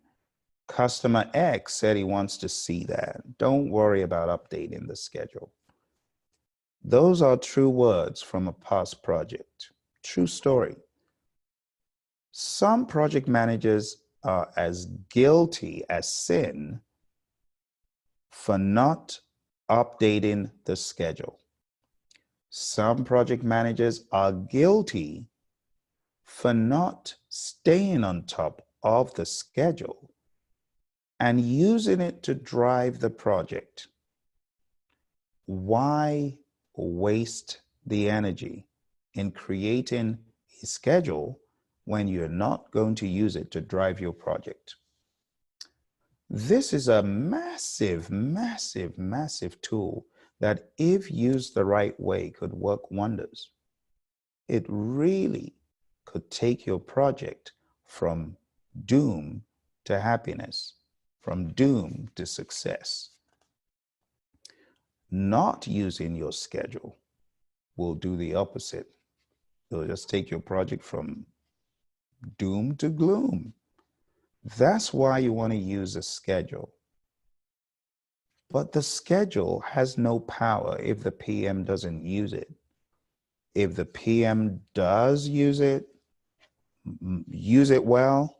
Customer X said he wants to see that. Don't worry about updating the schedule. Those are true words from a past project. True story. Some project managers are as guilty as sin for not updating the schedule. Some project managers are guilty for not staying on top of the schedule and using it to drive the project. Why waste the energy in creating a schedule when you're not going to use it to drive your project? This is a massive, massive, massive tool that, if used the right way, could work wonders. It really could take your project from doom to happiness, from doom to success. Not using your schedule will do the opposite. It'll just take your project from doom to gloom. That's why you want to use a schedule. But the schedule has no power if the PM doesn't use it. If the PM does use it well,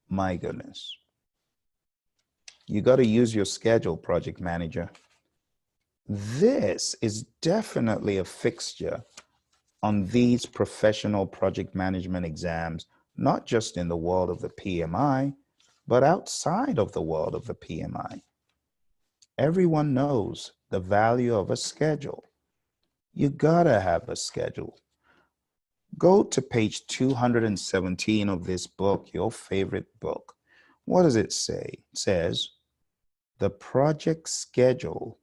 my goodness. You got to use your schedule, project manager. This is definitely a fixture on these professional project management exams, not just in the world of the PMI, but outside of the world of the PMI. Everyone knows the value of a schedule. You gotta have a schedule. Go to page 217 of this book, your favorite book. What does it say? It says, the project schedule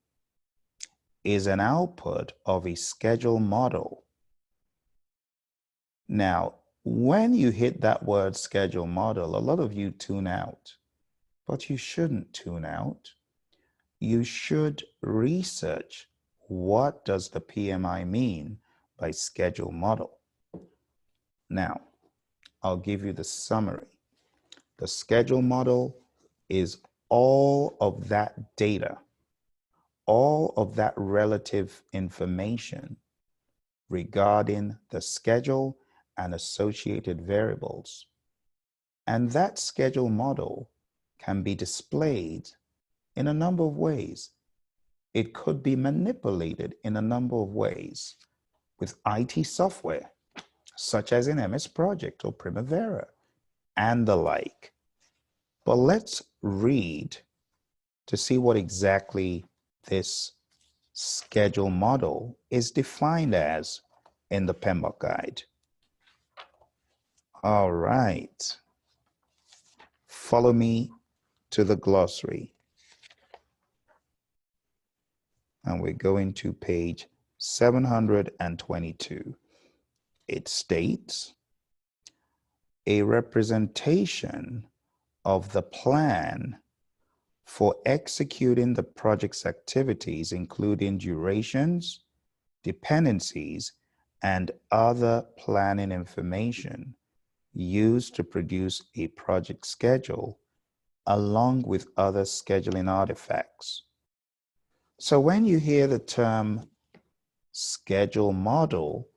is an output of a schedule model. Now, when you hit that word schedule model, a lot of you tune out, but you shouldn't tune out. You should research, what does the PMI mean by schedule model? Now, I'll give you the summary. The schedule model is all of that data, all of that relative information regarding the schedule and associated variables. And that schedule model can be displayed in a number of ways. It could be manipulated in a number of ways with IT software, such as in MS Project or Primavera and the like. But let's read to see what exactly this schedule model is defined as in the PMBOK guide. All right. Follow me to the glossary. And we're going to page 722. It states, a representation of the plan for executing the project's activities, including durations, dependencies, and other planning information used to produce a project schedule, along with other scheduling artifacts. So when you hear the term schedule model,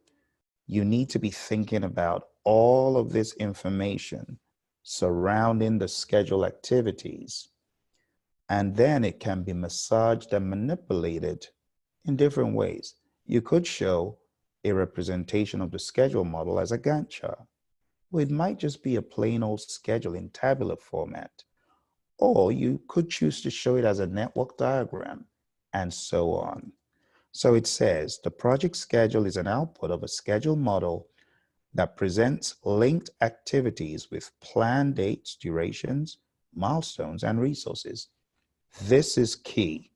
you need to be thinking about all of this information surrounding the schedule activities. And then it can be massaged and manipulated in different ways. You could show a representation of the schedule model as a Gantt chart. Well, it might just be a plain old schedule in tabular format. Or you could choose to show it as a network diagram, and so on. So it says the project schedule is an output of a schedule model that presents linked activities with planned dates, durations, milestones, and resources. This is key.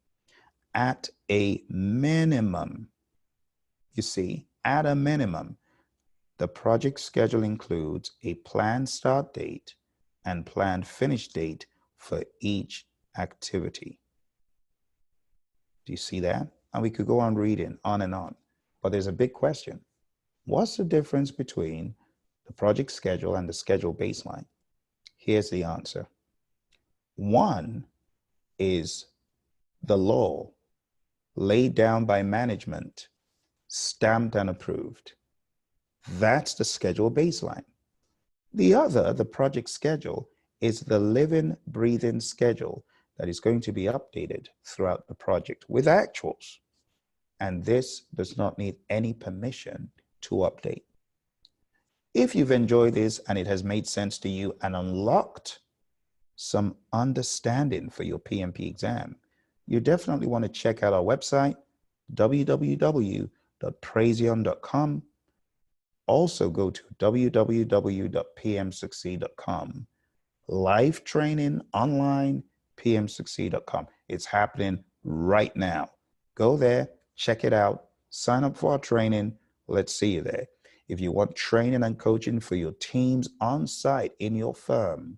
At a minimum, you see, at a minimum, the project schedule includes a planned start date and planned finish date for each activity. Do you see that? And we could go on reading on and on, but there's a big question. What's the difference between the project schedule and the schedule baseline? Here's the answer. One is the law laid down by management, stamped and approved. That's the schedule baseline. The other, the project schedule, is the living, breathing schedule that is going to be updated throughout the project with actuals. And this does not need any permission to update. If you've enjoyed this and it has made sense to you and unlocked some understanding for your PMP exam, you definitely want to check out our website, www.praizion.com. Also go to www.pmsucceed.com. Live training online, pmsucceed.com. It's happening right now. Go there, check it out, sign up for our training. Let's see you there. If you want training and coaching for your teams on site in your firm,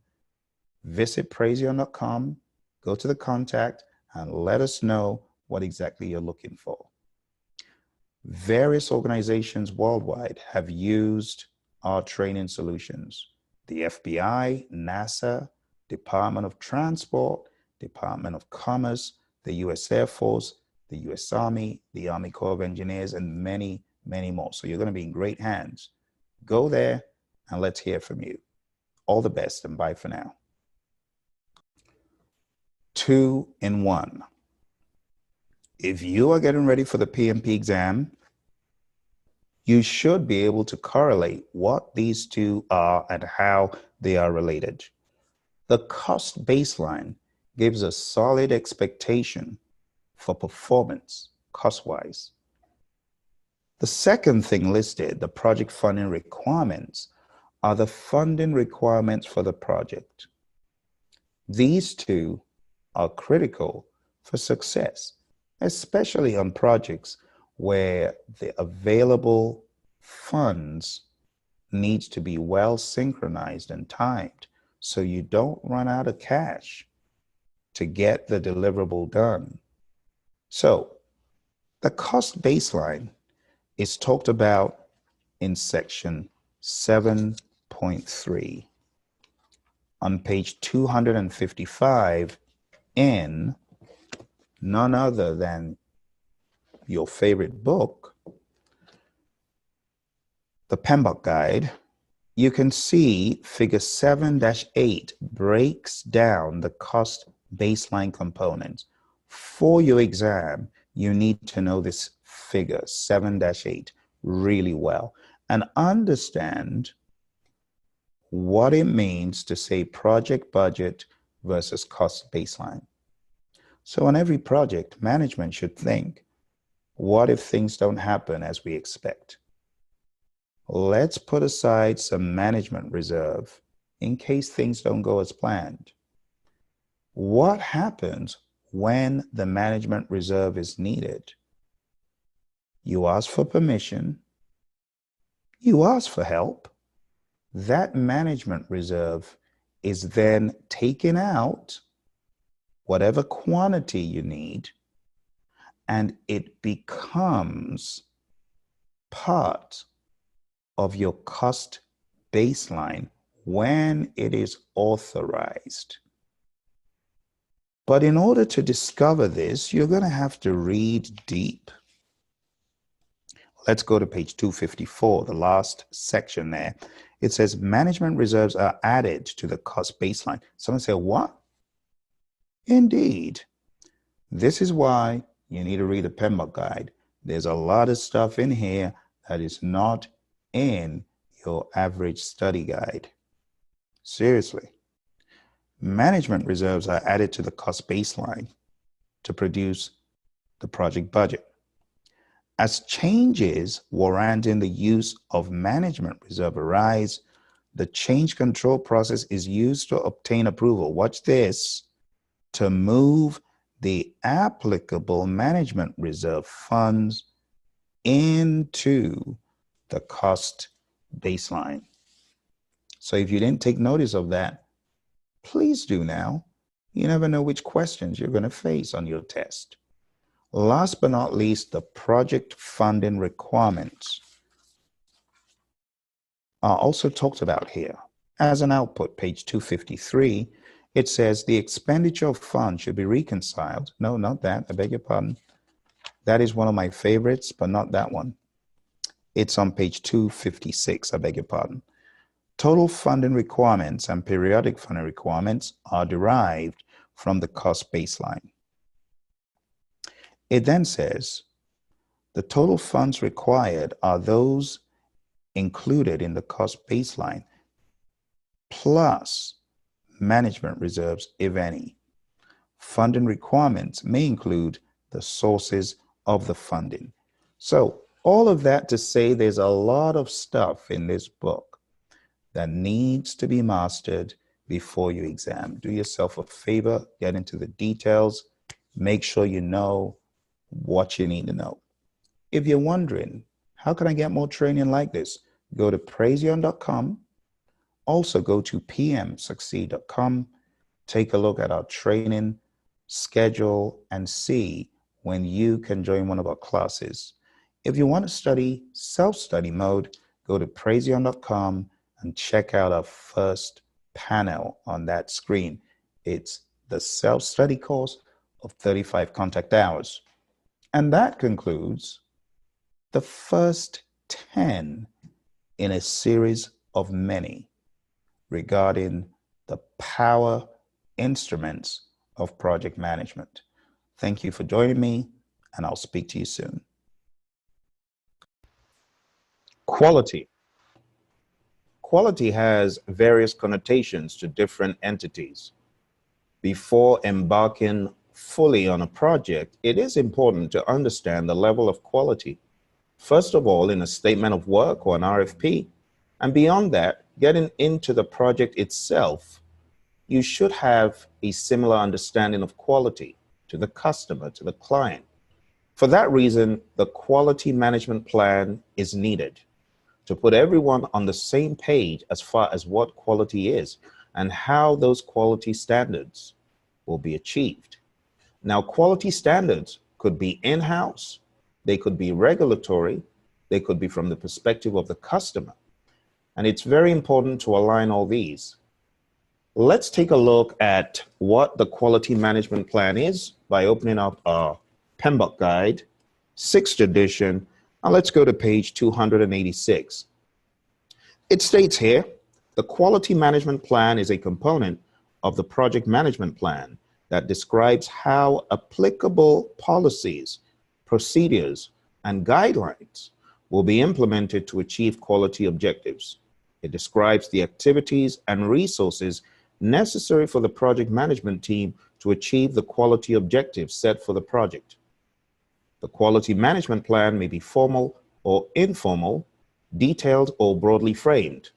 visit Praizion.com, go to the contact, and let us know what exactly you're looking for. Various organizations worldwide have used our training solutions. The FBI, NASA, Department of Transport, Department of Commerce, the U.S. Air Force, the U.S. Army, the Army Corps of Engineers, and many, many more. So you're going to be in great hands. Go there and let's hear from you. All the best and bye for now. 2-in-1. If you are getting ready for the PMP exam, you should be able to correlate what these two are and how they are related. The cost baseline gives a solid expectation for performance cost-wise. The second thing listed, the project funding requirements, are the funding requirements for the project. These two are critical for success, especially on projects where the available funds needs to be well synchronized and timed so you don't run out of cash to get the deliverable done. So the cost baseline is talked about in section 7.3 on page 255 in none other than your favorite book, the PMBOK Guide. You can see figure 7-8 breaks down the cost baseline components. For your exam, you need to know this figure 7-8 really well and understand what it means to say project budget versus cost baseline. So on every project, management should think, what if things don't happen as we expect? Let's put aside some management reserve in case things don't go as planned. What happens when the management reserve is needed? You ask for permission, you ask for help. That management reserve is then taken out, whatever quantity you need, and it becomes part of your cost baseline when it is authorized. But in order to discover this, you're going to have to read deep. Let's go to page 254, the last section there. It says management reserves are added to the cost baseline. Someone say, what? Indeed. This is why you need to read the PMBOK Guide. There's a lot of stuff in here that is not in your average study guide. Seriously. Management reserves are added to the cost baseline to produce the project budget. As changes warranting the use of management reserve arise, the change control process is used to obtain approval. Watch this. To move the applicable management reserve funds into the cost baseline. So if you didn't take notice of that, please do now. You never know which questions you're going to face on your test. Last but not least, the project funding requirements are also talked about here. As an output, page 253, it says the expenditure of funds should be reconciled. No, not that. I beg your pardon. That is one of my favorites, but not that one. It's on page 256. I beg your pardon. Total funding requirements and periodic funding requirements are derived from the cost baseline. It then says the total funds required are those included in the cost baseline plus management reserves, if any. Funding requirements may include the sources of the funding. So all of that to say there's a lot of stuff in this book that needs to be mastered before you exam. Do yourself a favor, get into the details, make sure you know what you need to know. If you're wondering, how can I get more training like this? Go to Praizion.com. Also go to pmsucceed.com. Take a look at our training schedule and see when you can join one of our classes. If you want to study self-study mode, go to Praizion.com and check out our first panel on that screen. It's the self-study course of 35 contact hours. And that concludes the first 10 in a series of many regarding the power instruments of project management. Thank you for joining me, and I'll speak to you soon. Quality. Quality has various connotations to different entities. Before embarking fully on a project, it is important to understand the level of quality. First of all, in a statement of work or an RFP, and beyond that, getting into the project itself, you should have a similar understanding of quality to the customer, to the client. For that reason, the quality management plan is needed to put everyone on the same page as far as what quality is and how those quality standards will be achieved. Now, quality standards could be in-house, they could be regulatory, they could be from the perspective of the customer. And it's very important to align all these. Let's take a look at what the quality management plan is by opening up our PMBOK guide, 6th edition, and let's go to page 286. It states here, the quality management plan is a component of the project management plan that describes how applicable policies, procedures, and guidelines will be implemented to achieve quality objectives. It describes the activities and resources necessary for the project management team to achieve the quality objectives set for the project. The quality management plan may be formal or informal, detailed or broadly framed.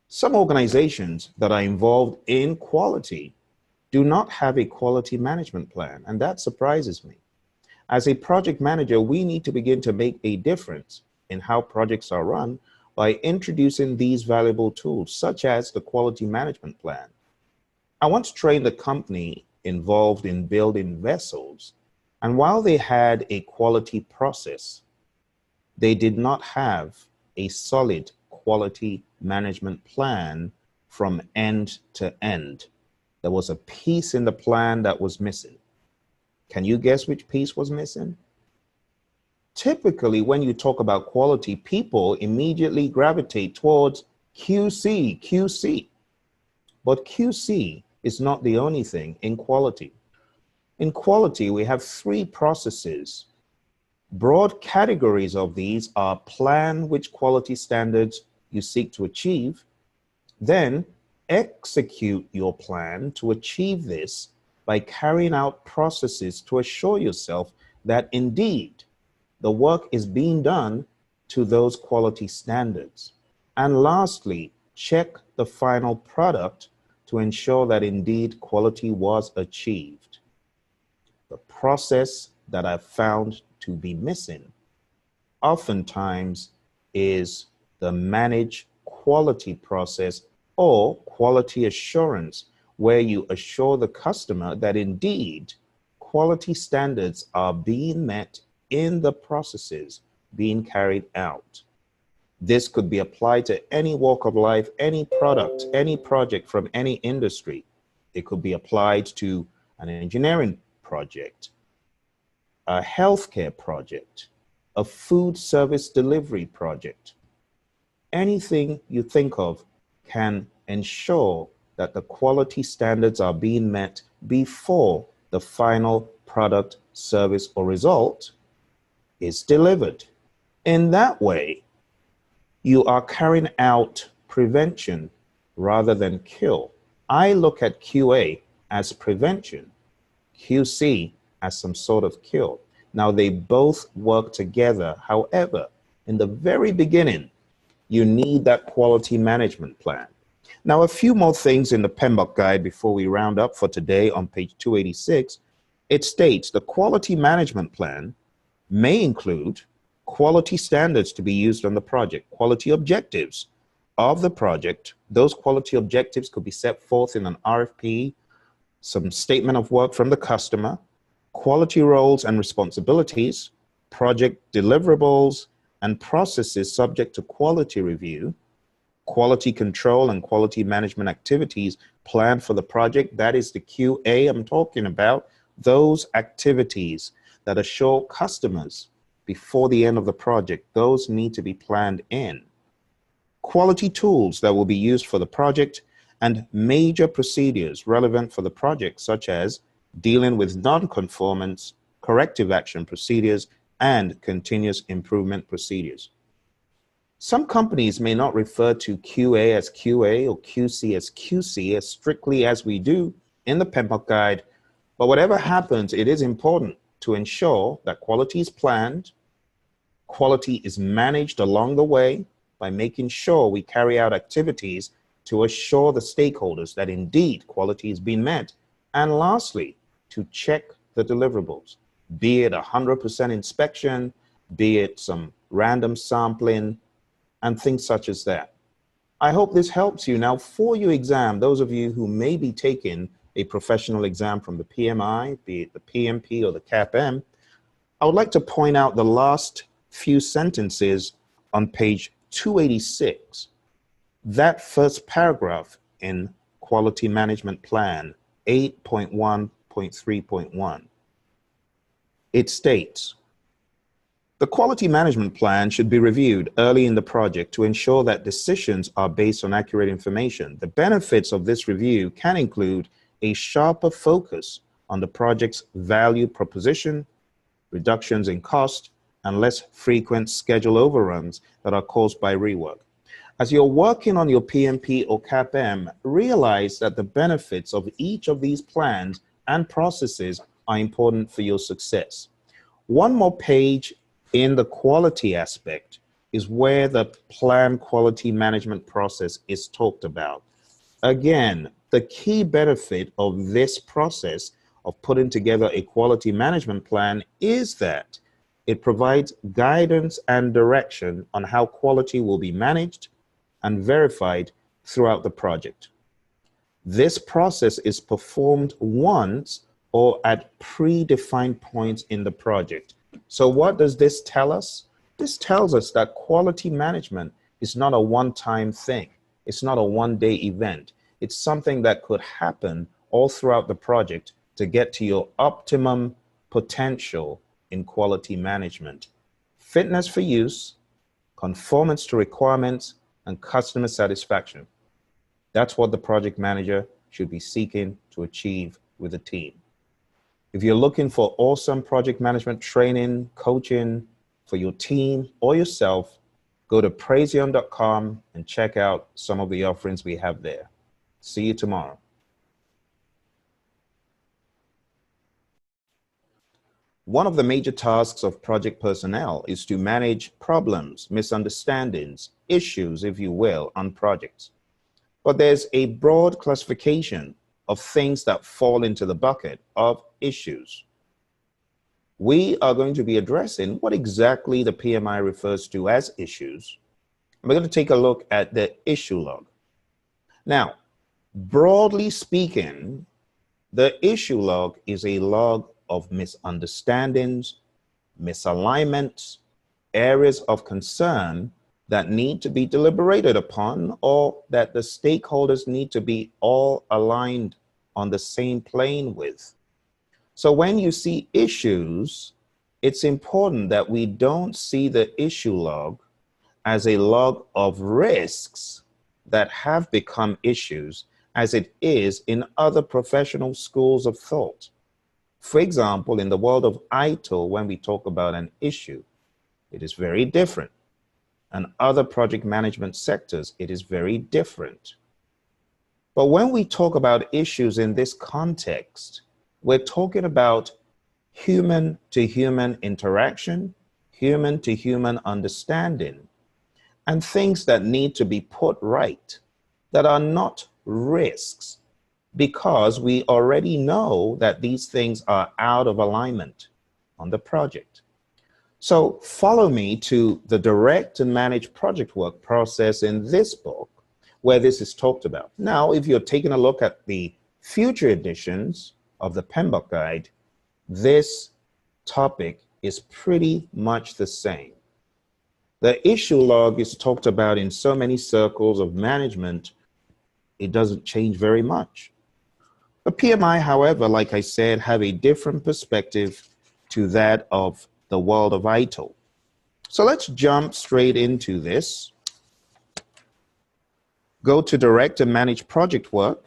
Some organizations that are involved in quality do not have a quality management plan, and that surprises me. As a project manager, we need to begin to make a difference in how projects are run by introducing these valuable tools, such as the quality management plan. I once trained a company involved in building vessels, and while they had a quality process, they did not have a solid quality management plan from end to end. There was a piece in the plan that was missing. Can you guess which piece was missing? Typically, when you talk about quality, people immediately gravitate towards QC. But QC is not the only thing in quality. In quality, we have 3 processes. Broad categories of these are plan which quality standards you seek to achieve, then execute your plan to achieve this by carrying out processes to assure yourself that indeed the work is being done to those quality standards. And lastly, check the final product to ensure that indeed quality was achieved. The process that I've found to be missing oftentimes is the manage quality process or quality assurance, where you assure the customer that indeed quality standards are being met in the processes being carried out. This could be applied to any walk of life, any product, any project from any industry. It could be applied to an engineering project, a healthcare project, a food service delivery project. Anything you think of can ensure that the quality standards are being met before the final product, service, or result is delivered. In that way, you are carrying out prevention rather than kill. I look at QA as prevention, QC as some sort of cure. Now, they both work together. However, in the very beginning, you need that quality management plan. Now, a few more things in the PMBOK guide before we round up for today on page 286. It states the quality management plan may include quality standards to be used on the project, quality objectives of the project. Those quality objectives could be set forth in an RFP, some statement of work from the customer, quality roles and responsibilities, project deliverables and processes subject to quality review, quality control and quality management activities planned for the project. That is the QA I'm talking about. Those activities that assure customers before the end of the project, those need to be planned in. Quality tools that will be used for the project and major procedures relevant for the project, such as dealing with non-conformance, corrective action procedures, and continuous improvement procedures. Some companies may not refer to QA as QA or QC as QC as strictly as we do in the PMBOK guide, but whatever happens, it is important to ensure that quality is planned, quality is managed along the way by making sure we carry out activities to assure the stakeholders that indeed quality is being met, and lastly, to check the deliverables, be it 100% inspection, be it some random sampling, and things such as that. I hope this helps you. Now, for your exam, those of you who may be taking a professional exam from the PMI, be it the PMP or the CAPM, I would like to point out the last few sentences on page 286. That first paragraph in Quality Management Plan 8.1.3.1. It states, the quality management plan should be reviewed early in the project to ensure that decisions are based on accurate information. The benefits of this review can include a sharper focus on the project's value proposition, reductions in cost, and less frequent schedule overruns that are caused by rework. As you're working on your PMP or CAPM, realize that the benefits of each of these plans and processes are important for your success. One more page in the quality aspect is where the plan quality management process is talked about. Again, the key benefit of this process of putting together a quality management plan is that it provides guidance and direction on how quality will be managed and verified throughout the project. This process is performed once or at predefined points in the project. So what does this tell us? This tells us that quality management is not a one-time thing. It's not a one-day event. It's something that could happen all throughout the project to get to your optimum potential in quality management. Fitness for use, conformance to requirements, and customer satisfaction. That's what the project manager should be seeking to achieve with the team. If you're looking for awesome project management training, coaching for your team or yourself, go to Praizion.com and check out some of the offerings we have there. See you tomorrow. One of the major tasks of project personnel is to manage problems, misunderstandings, issues, if you will, on projects. But there's a broad classification of things that fall into the bucket of issues. We are going to be addressing what exactly the PMI refers to as issues. We're going to take a look at the issue log. Now, broadly speaking, the issue log is a log of misunderstandings, misalignments, areas of concern that need to be deliberated upon, or that the stakeholders need to be all aligned on the same plane with. So when you see issues, it's important that we don't see the issue log as a log of risks that have become issues, as it is in other professional schools of thought. For example, in the world of ITIL, when we talk about an issue, it is very different. And other project management sectors, it is very different. But when we talk about issues in this context, we're talking about human to human interaction, human to human understanding, and things that need to be put right that are not risks, because we already know that these things are out of alignment on the project. So follow me to the direct and manage project work process in this book, where this is talked about. Now, if you're taking a look at the future editions of the PMBOK guide, this topic is pretty much the same. The issue log is talked about in so many circles of management, it doesn't change very much. The PMI, however, like I said, have a different perspective to that of the world of ITIL. So let's jump straight into this. Go to direct and manage project work,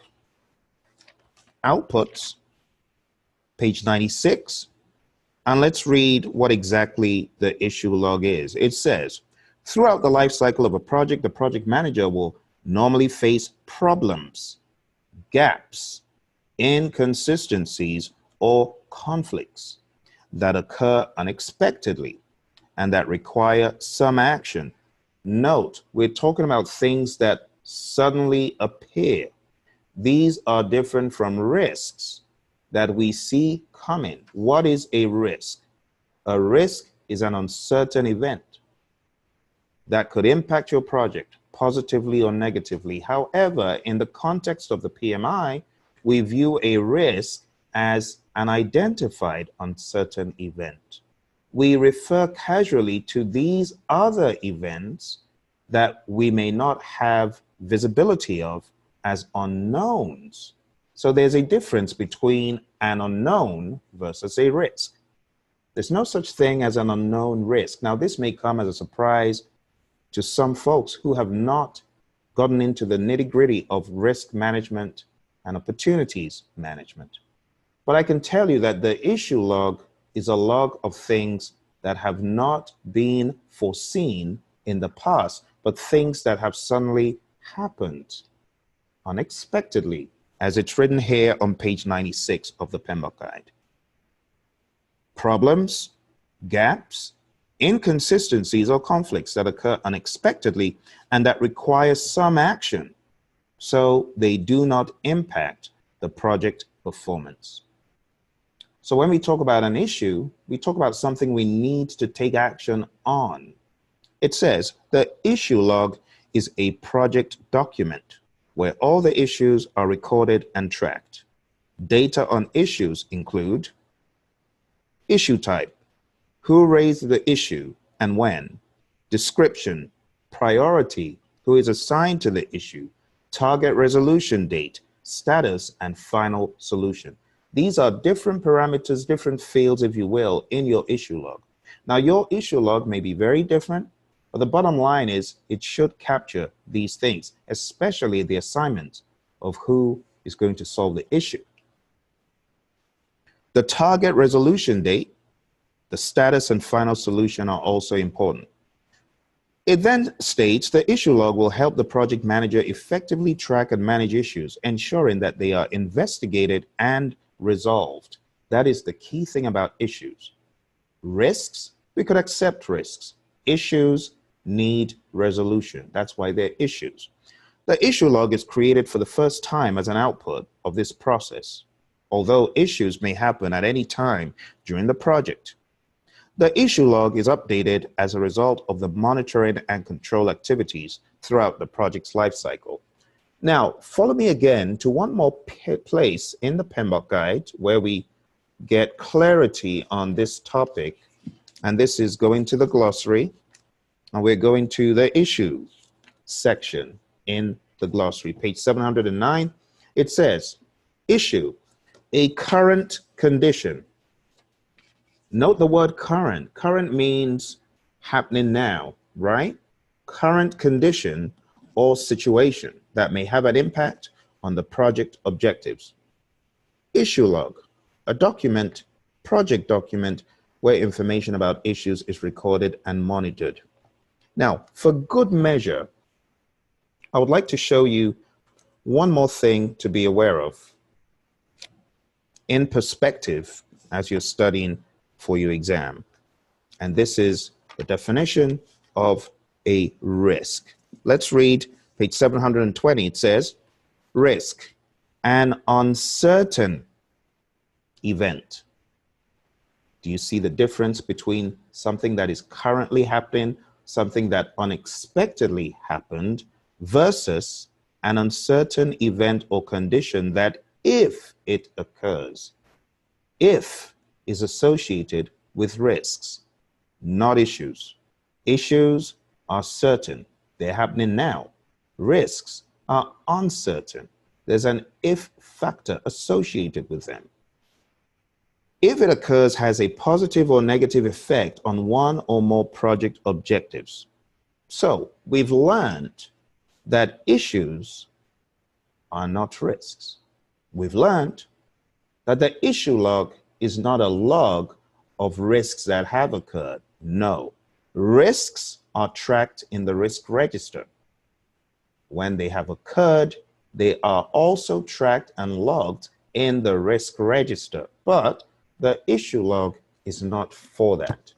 outputs, page 96, and let's read what exactly the issue log is. It says, throughout the life cycle of a project, the project manager will normally face problems, gaps, inconsistencies, or conflicts that occur unexpectedly and that require some action. Note, we're talking about things that suddenly appear. These are different from risks that we see coming. What is a risk? A risk is an uncertain event that could impact your project positively or negatively. However, in the context of the PMI, we view a risk as an identified uncertain event. We refer casually to these other events that we may not have visibility of as unknowns. So there's a difference between an unknown versus a risk. There's no such thing as an unknown risk. Now, this may come as a surprise to some folks who have not gotten into the nitty-gritty of risk management and opportunities management. But I can tell you that the issue log is a log of things that have not been foreseen in the past, but things that have suddenly happened unexpectedly, as it's written here on page 96 of the PMBOK guide. Problems, gaps, inconsistencies, or conflicts that occur unexpectedly and that require some action, so they do not impact the project performance. So when we talk about an issue, we talk about something we need to take action on. It says the issue log is a project document where all the issues are recorded and tracked. Data on issues include issue type, who raised the issue and when, description, priority, who is assigned to the issue, target resolution date, status, and final solution. These are different parameters, different fields, if you will, in your issue log. Now, your issue log may be very different, but the bottom line is it should capture these things, especially the assignment of who is going to solve the issue. The target resolution date, the status, and final solution are also important. It then states the issue log will help the project manager effectively track and manage issues, ensuring that they are investigated and resolved. That is the key thing about issues. Risks, we could accept risks. Issues need resolution. That's why they're issues. The issue log is created for the first time as an output of this process, although issues may happen at any time during the project. The issue log is updated as a result of the monitoring and control activities throughout the project's lifecycle. Now, follow me again to one more place in the PMBOK guide where we get clarity on this topic. And this is going to the glossary. And we're going to the issue section in the glossary, page 709. It says, issue, a current condition. Note the word current. Current means happening now, right? Current condition or situation that may have an impact on the project objectives. Issue log, a document, project document, where information about issues is recorded and monitored. Now, for good measure, I would like to show you One more thing to be aware of. In perspective, as you're studying for your exam, and this is the definition of a risk. Let's read page 720. It says, risk, an uncertain event. Do you see the difference between something that is currently happening, something that unexpectedly happened, versus an uncertain event or condition that, if it occurs, if is associated with risks, not issues. Issues are certain. They're happening now. Risks are uncertain. There's an if factor associated with them. If it occurs, has a positive or negative effect on one or more project objectives. So we've learned that issues are not risks. We've learned that the issue log is not a log of risks that have occurred. No, risks are tracked in the risk register. When they have occurred, they are also tracked and logged in the risk register, but the issue log is not for that.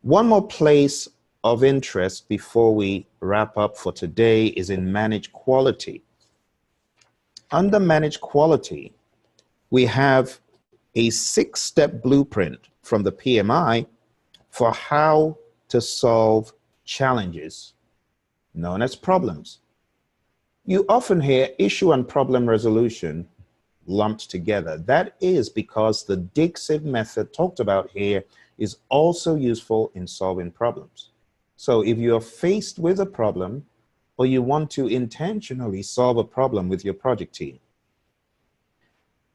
One more place of interest before we wrap up for today is in managed quality. Under managed quality, we have a 6-step blueprint from the PMI for how to solve challenges known as problems. You often hear issue and problem resolution lumped together. That is because the dig-sieve method talked about here is also useful in solving problems. So if you're faced with a problem or you want to intentionally solve a problem with your project team,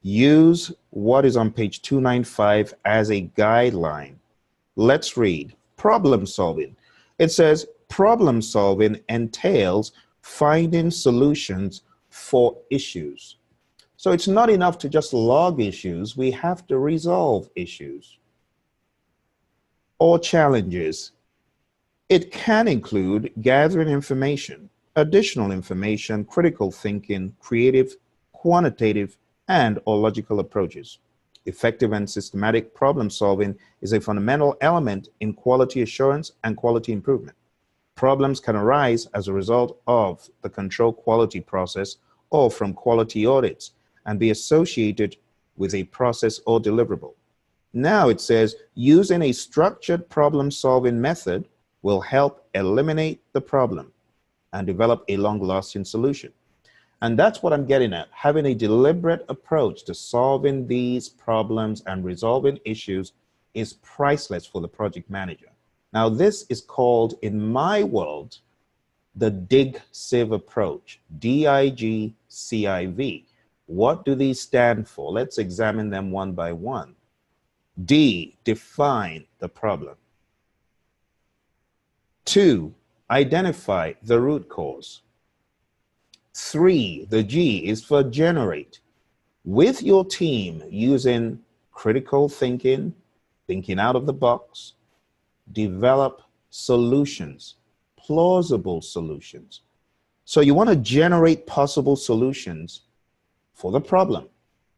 use what is on page 295 as a guideline. Let's read problem solving. It says problem solving entails finding solutions for issues. So it's not enough to just log issues. We have to resolve issues or challenges. It can include gathering information, additional information, critical thinking, creative, quantitative, and or logical approaches. Effective and systematic problem solving is a fundamental element in quality assurance and quality improvement. Problems can arise as a result of the control quality process or from quality audits and be associated with a process or deliverable. Now it says using a structured problem-solving method will help eliminate the problem and develop a long-lasting solution. And that's what I'm getting at. Having a deliberate approach to solving these problems and resolving issues is priceless for the project manager. Now, this is called, in my world, the dig-sieve approach, D-I-G-C-I-V. What do these stand for? Let's examine them one by one. D, define the problem. 2, identify the root cause. 3, the G is for generate. With your team using critical thinking, thinking out of the box, develop solutions, plausible solutions. So you want to generate possible solutions for the problem.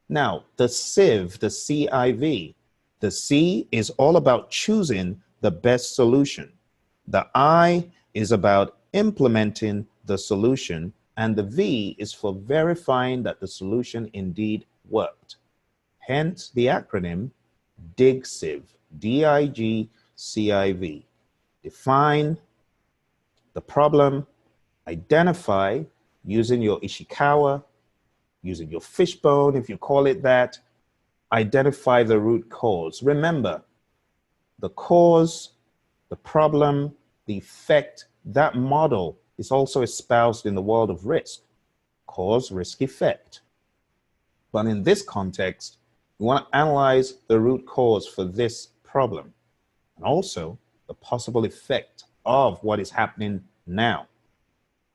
Now, the sieve, the CIV, the C is all about choosing the best solution. The I is about implementing the solution, and the V is for verifying that the solution indeed worked. Hence the acronym dig-sieve, D-I-G-C-I-V. Define the problem, identify using your Ishikawa, using your fishbone, if you call it that, identify the root cause. Remember, the cause, the problem, the effect, that model is also espoused in the world of risk. Cause, risk, effect. But in this context, we want to analyze the root cause for this problem and also the possible effect of what is happening now.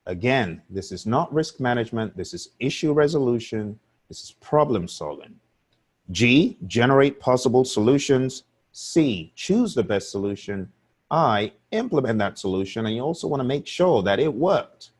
Again, this is not risk management. This is issue resolution. This is problem solving. G, generate possible solutions. C, choose the best solution. I, implement that solution, and you also want to make sure that it worked.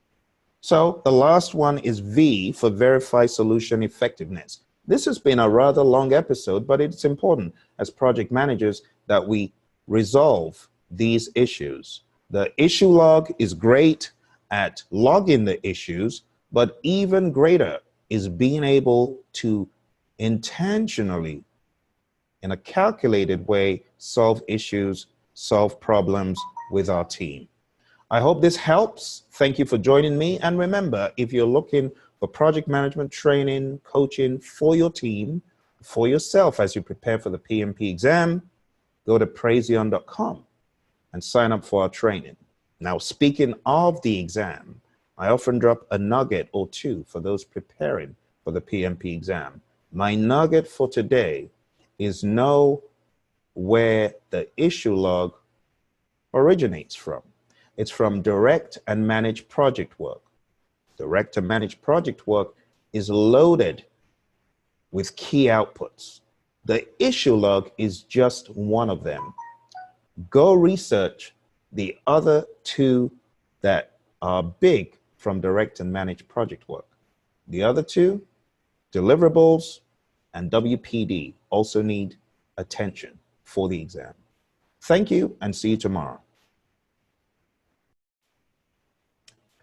So the last one is V for verify solution effectiveness. This has been a rather long episode, but it's important as project managers that we resolve these issues. The issue log is great at logging the issues, but even greater is being able to intentionally, in a calculated way, solve issues, solve problems with our team. I hope this helps. Thank you for joining me. And remember, if you're looking for project management training, coaching for your team, for yourself as you prepare for the PMP exam, go to Praizion.com and sign up for our training. Now, speaking of the exam, I often drop a nugget or two for those preparing for the PMP exam. My nugget for today is know where the issue log originates from. It's from direct and managed project work. Direct and managed project work is loaded with key outputs. The issue log is just one of them. Go research the other two that are big from direct and managed project work. The other two, deliverables and WPD, also need attention for the exam. Thank you and see you tomorrow.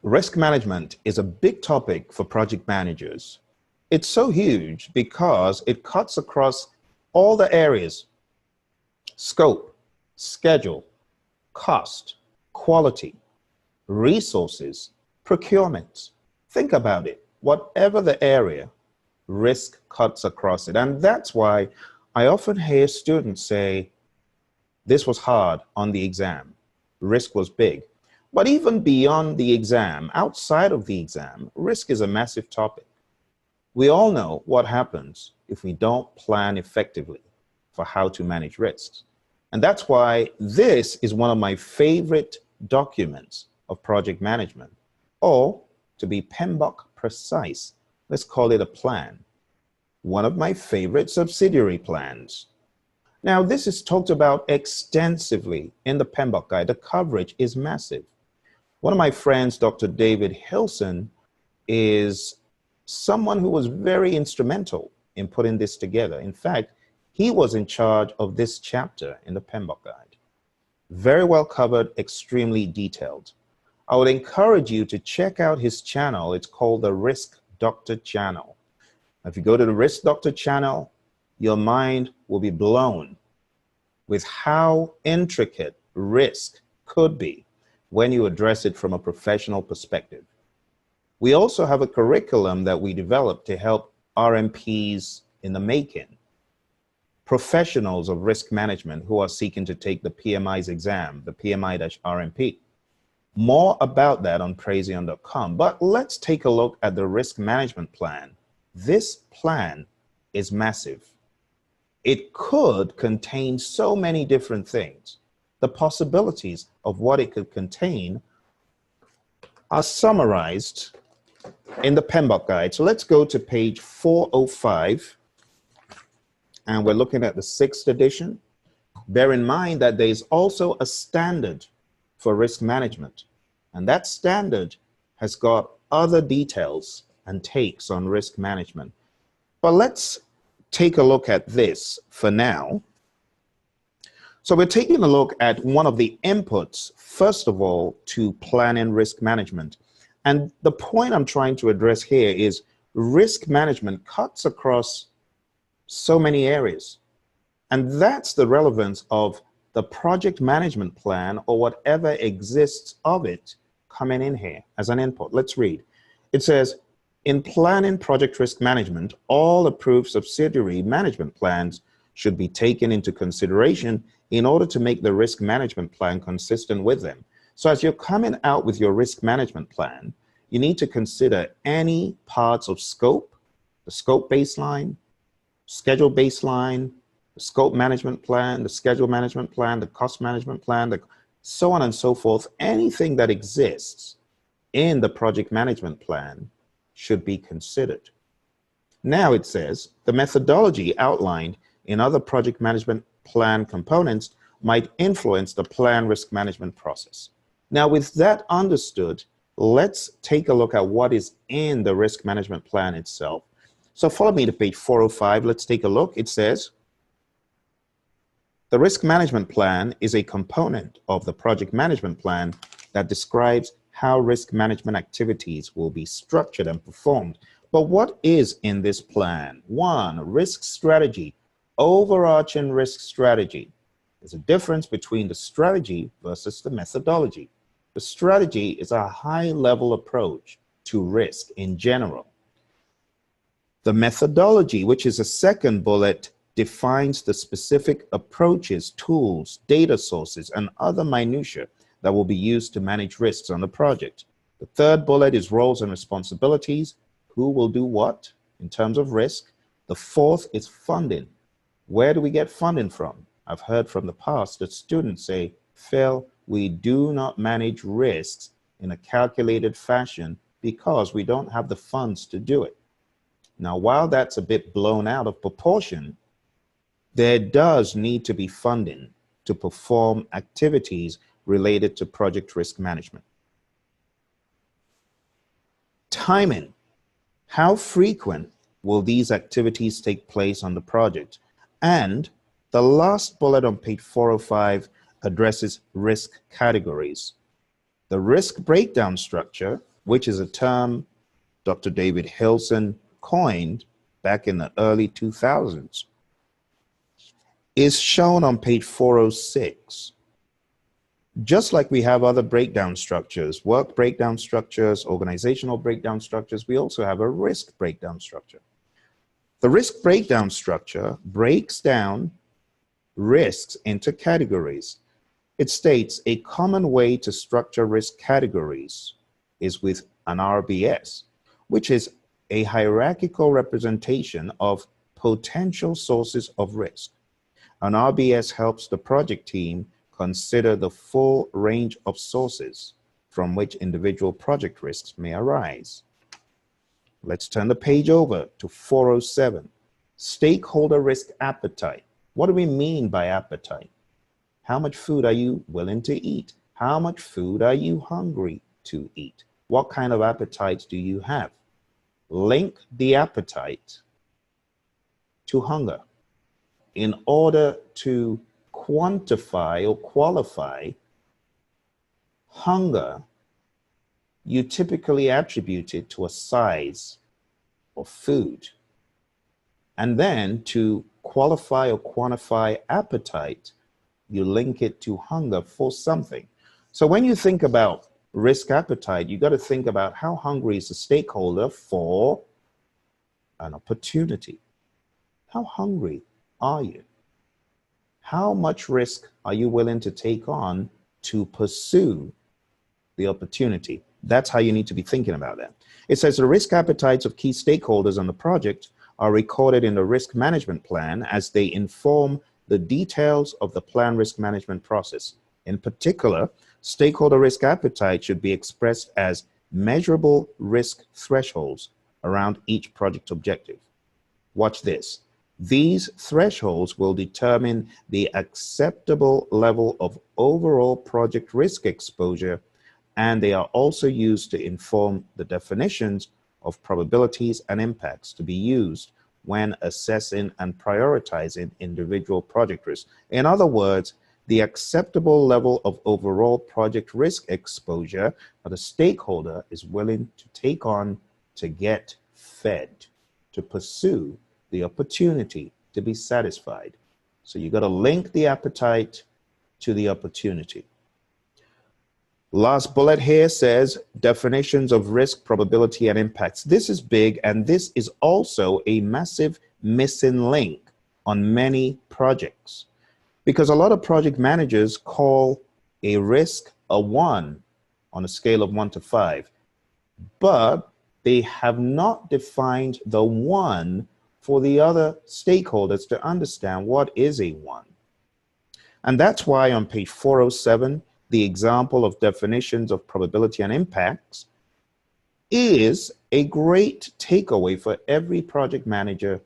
Risk management is a big topic for project managers. It's so huge because it cuts across all the areas: scope, schedule, cost, quality, resources, procurement. Think about it. Whatever the area, risk cuts across it. And that's why I often hear students say, this was hard on the exam. Risk was big. But even beyond the exam, outside of the exam, risk is a massive topic. We all know what happens if we don't plan effectively for how to manage risks. And that's why this is one of my favorite documents of project management, or to be PMBOK precise, let's call it a plan. One of my favorite subsidiary plans. Now, this is talked about extensively in the PMBOK guide. The coverage is massive. One of my friends, Dr. David Hilson, is someone who was very instrumental in putting this together. In fact, he was in charge of this chapter in the PMBOK guide. Very well covered, extremely detailed. I would encourage you to check out his channel. It's called the Risk Doctor channel. If you go to the Risk Doctor channel, your mind will be blown with how intricate risk could be when you address it from a professional perspective. We also have a curriculum that we developed to help RMPs in the making, professionals of risk management who are seeking to take the PMI's exam, the PMI-RMP. More about that on Praizion.com. But let's take a look at the risk management plan. This plan is massive. It could contain so many different things. The possibilities of what it could contain are summarized in the PMBOK guide. So let's go to page 405, and we're looking at the 6th edition. Bear in mind that there is also a standard for risk management, and that standard has got other details and takes on risk management. But let's take a look at this for now. So we're taking a look at one of the inputs, first of all, to planning risk management. And the point I'm trying to address here is risk management cuts across so many areas. And that's the relevance of the project management plan or whatever exists of it coming in here as an input. Let's read. It says, in planning project risk management, all approved subsidiary management plans should be taken into consideration in order to make the risk management plan consistent with them. So as you're coming out with your risk management plan, you need to consider any parts of scope, the scope baseline, schedule baseline, the scope management plan, the schedule management plan, the cost management plan, so on and so forth. Anything that exists in the project management plan should be considered. Now it says the methodology outlined in other project management plan components might influence the plan risk management process. Now, with that understood, let's take a look at what is in the risk management plan itself. So follow me to page 405. Let's take a look. It says, the risk management plan is a component of the project management plan that describes how risk management activities will be structured and performed. But what is in this plan? 1, risk strategy, overarching risk strategy. There's a difference between the strategy versus the methodology. The strategy is a high-level approach to risk in general. The methodology, which is a second bullet, defines the specific approaches, tools, data sources, and other minutiae that will be used to manage risks on the project. The third bullet is roles and responsibilities. Who will do what in terms of risk? The fourth is funding. Where do we get funding from? I've heard from the past that students say, Phil, we do not manage risks in a calculated fashion because we don't have the funds to do it. Now, while that's a bit blown out of proportion, there does need to be funding to perform activities related to project risk management. Timing. How frequent will these activities take place on the project? And the last bullet on page 405 addresses risk categories. The risk breakdown structure, which is a term Dr. David Hilson coined back in the early 2000s, is shown on page 406. Just like we have other breakdown structures, work breakdown structures, organizational breakdown structures, we also have a risk breakdown structure. The risk breakdown structure breaks down risks into categories. It states a common way to structure risk categories is with an RBS, which is a hierarchical representation of potential sources of risk. An RBS helps the project team consider the full range of sources from which individual project risks may arise. Let's turn the page over to 407. Stakeholder risk appetite. What do we mean by appetite? How much food are you willing to eat? How much food are you hungry to eat? What kind of appetites do you have? Link the appetite to hunger. In order to quantify or qualify hunger, you typically attribute it to a size of food. And then to qualify or quantify appetite, you link it to hunger for something. So when you think about risk appetite, you got to think about how hungry is the stakeholder for an opportunity. How hungry are you? How much risk are you willing to take on to pursue the opportunity? That's how you need to be thinking about that. It says the risk appetites of key stakeholders on the project are recorded in the risk management plan as they inform the details of the plan risk management process. In particular, stakeholder risk appetite should be expressed as measurable risk thresholds around each project objective. Watch this. These thresholds will determine the acceptable level of overall project risk exposure, and they are also used to inform the definitions of probabilities and impacts to be used when assessing and prioritizing individual project risks. In other words, the acceptable level of overall project risk exposure that a stakeholder is willing to take on to get fed, to pursue the opportunity, to be satisfied. So you got to link the appetite to the opportunity. Last bullet here says definitions of risk, probability, and impacts. This is big, and this is also a massive missing link on many projects, because a lot of project managers call a risk a 1 on a scale of 1 to 5, but they have not defined the 1 for the other stakeholders to understand what is a 1. And that's why on page 407, the example of definitions of probability and impacts is a great takeaway for every project manager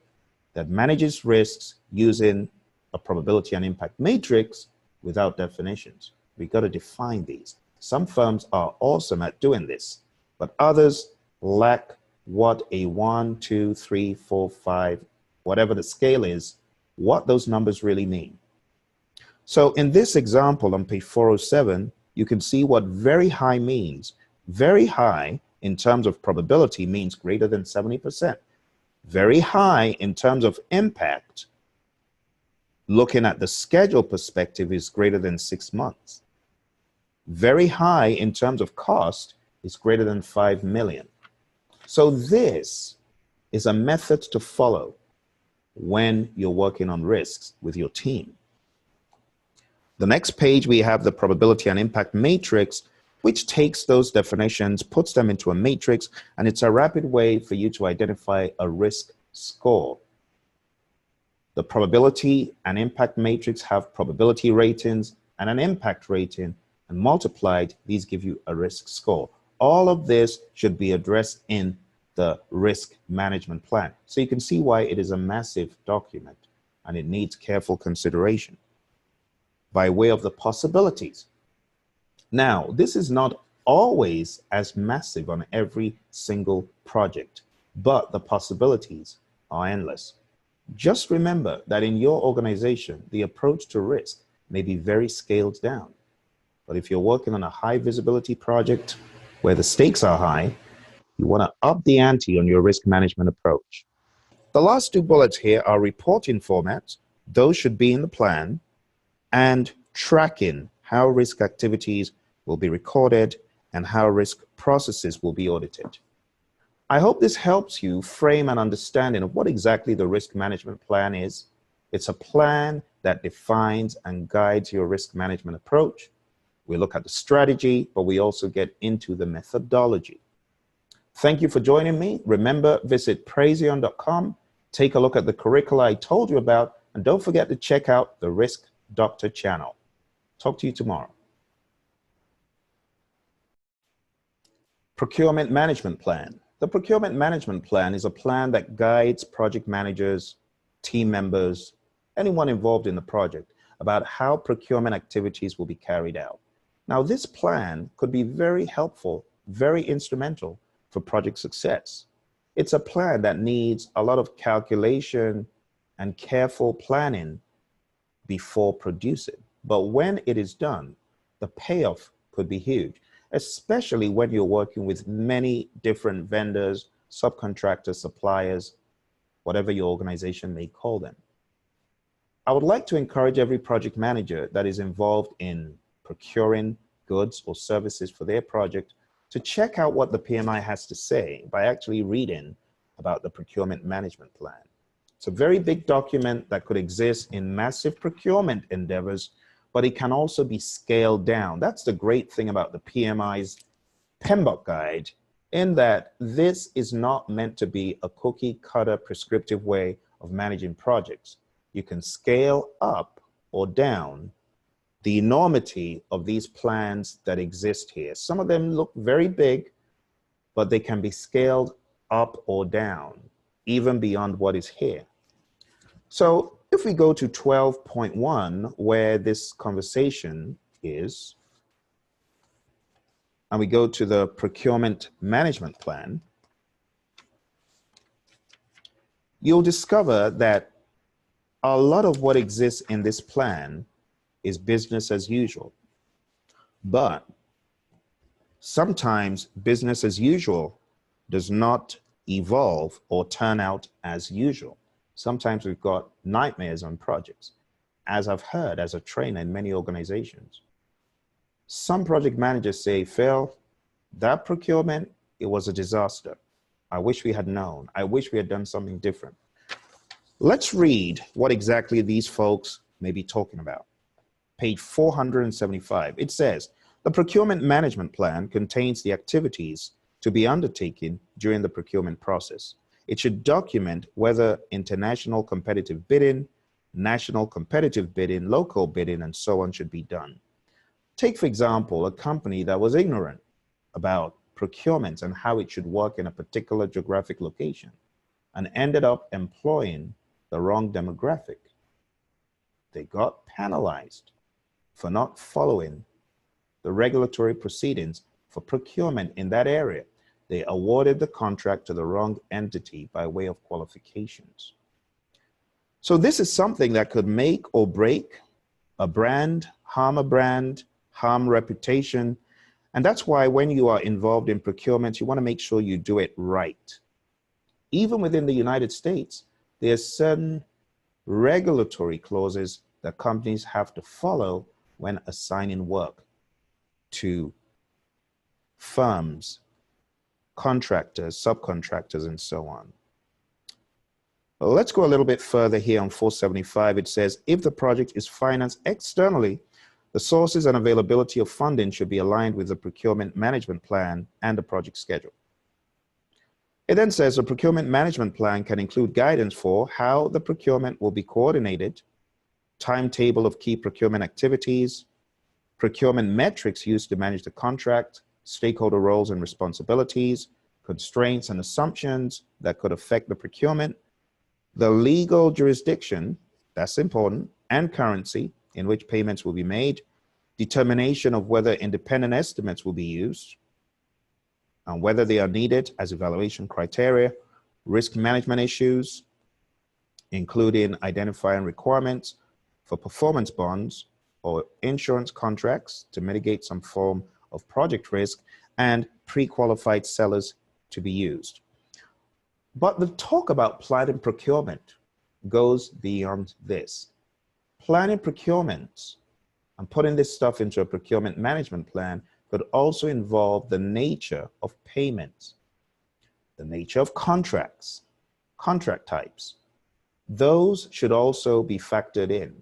that manages risks using a probability and impact matrix without definitions. We got to define these. Some firms are awesome at doing this, but others lack what a 1, 2, 3, 4, 5, whatever the scale is, what those numbers really mean. So in this example on page 407, you can see what very high means. Very high in terms of probability means greater than 70%. Very high in terms of impact, looking at the schedule perspective, is greater than 6 months. Very high in terms of cost is greater than 5 million. So this is a method to follow when you're working on risks with your team. The next page, we have the probability and impact matrix, which takes those definitions, puts them into a matrix, and it's a rapid way for you to identify a risk score. The probability and impact matrix have probability ratings and an impact rating, and multiplied, these give you a risk score. All of this should be addressed in the risk management plan. So you can see why it is a massive document and it needs careful consideration by way of the possibilities. Now, this is not always as massive on every single project, but the possibilities are endless. Just remember that in your organization, the approach to risk may be very scaled down. But if you're working on a high visibility project where the stakes are high, you want to up the ante on your risk management approach. The last two bullets here are reporting formats. Those should be in the plan, and tracking how risk activities will be recorded and how risk processes will be audited. I hope this helps you frame an understanding of what exactly the risk management plan is. It's a plan that defines and guides your risk management approach. We look at the strategy, but we also get into the methodology. Thank you for joining me. Remember, visit Praizion.com, take a look at the curricula I told you about, and don't forget to check out the Risk Doctor channel. Talk to you tomorrow. Procurement Management Plan. The Procurement Management Plan is a plan that guides project managers, team members, anyone involved in the project about how procurement activities will be carried out. Now, this plan could be very helpful, very instrumental for project success. It's a plan that needs a lot of calculation and careful planning before producing. But when it is done, the payoff could be huge, especially when you're working with many different vendors, subcontractors, suppliers, whatever your organization may call them. I would like to encourage every project manager that is involved in procuring goods or services for their project to check out what the PMI has to say by actually reading about the procurement management plan. It's a very big document that could exist in massive procurement endeavors, but it can also be scaled down. That's the great thing about the PMI's PMBOK guide, in that this is not meant to be a cookie cutter prescriptive way of managing projects. You can scale up or down the enormity of these plans that exist here. Some of them look very big, but they can be scaled up or down, even beyond what is here. So if we go to 12.1, where this conversation is, and we go to the procurement management plan, you'll discover that a lot of what exists in this plan is business as usual. But sometimes business as usual does not evolve or turn out as usual. Sometimes we've got nightmares on projects, as I've heard as a trainer in many organizations. Some project managers say, Phil, that procurement, it was a disaster. I wish we had known. I wish we had done something different. Let's read what exactly these folks may be talking about. Page 475, it says, the procurement management plan contains the activities to be undertaken during the procurement process. It should document whether international competitive bidding, national competitive bidding, local bidding, and so on should be done. Take, for example, a company that was ignorant about procurement and how it should work in a particular geographic location and ended up employing the wrong demographic. They got penalized for not following the regulatory proceedings for procurement in that area. They awarded the contract to the wrong entity by way of qualifications. So this is something that could make or break a brand, harm reputation. And that's why when you are involved in procurement, you want to make sure you do it right. Even within the United States, there's certain regulatory clauses that companies have to follow when assigning work to firms, contractors, subcontractors, and so on. Well, let's go a little bit further here on 475. It says, if the project is financed externally, the sources and availability of funding should be aligned with the procurement management plan and the project schedule. It then says a procurement management plan can include guidance for how the procurement will be coordinated, timetable of key procurement activities, procurement metrics used to manage the contract, stakeholder roles and responsibilities, constraints and assumptions that could affect the procurement, the legal jurisdiction, that's important, and currency in which payments will be made, determination of whether independent estimates will be used, and whether they are needed as evaluation criteria, risk management issues, including identifying requirements for performance bonds or insurance contracts to mitigate some form of project risk, and pre-qualified sellers to be used. But the talk about planning procurement goes beyond this. Planning procurement and putting this stuff into a procurement management plan could also involve the nature of payments, the nature of contracts, contract types. Those should also be factored in.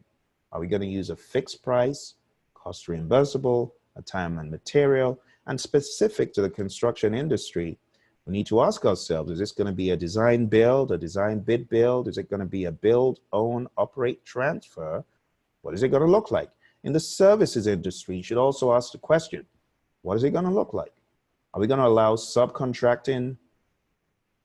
Are we going to use a fixed price, cost reimbursable, a time and material, and specific to the construction industry? We need to ask ourselves, is this going to be a design build, a design bid build? Is it going to be a build, own, operate, transfer? What is it going to look like? In the services industry, you should also ask the question, what is it going to look like? Are we going to allow subcontracting?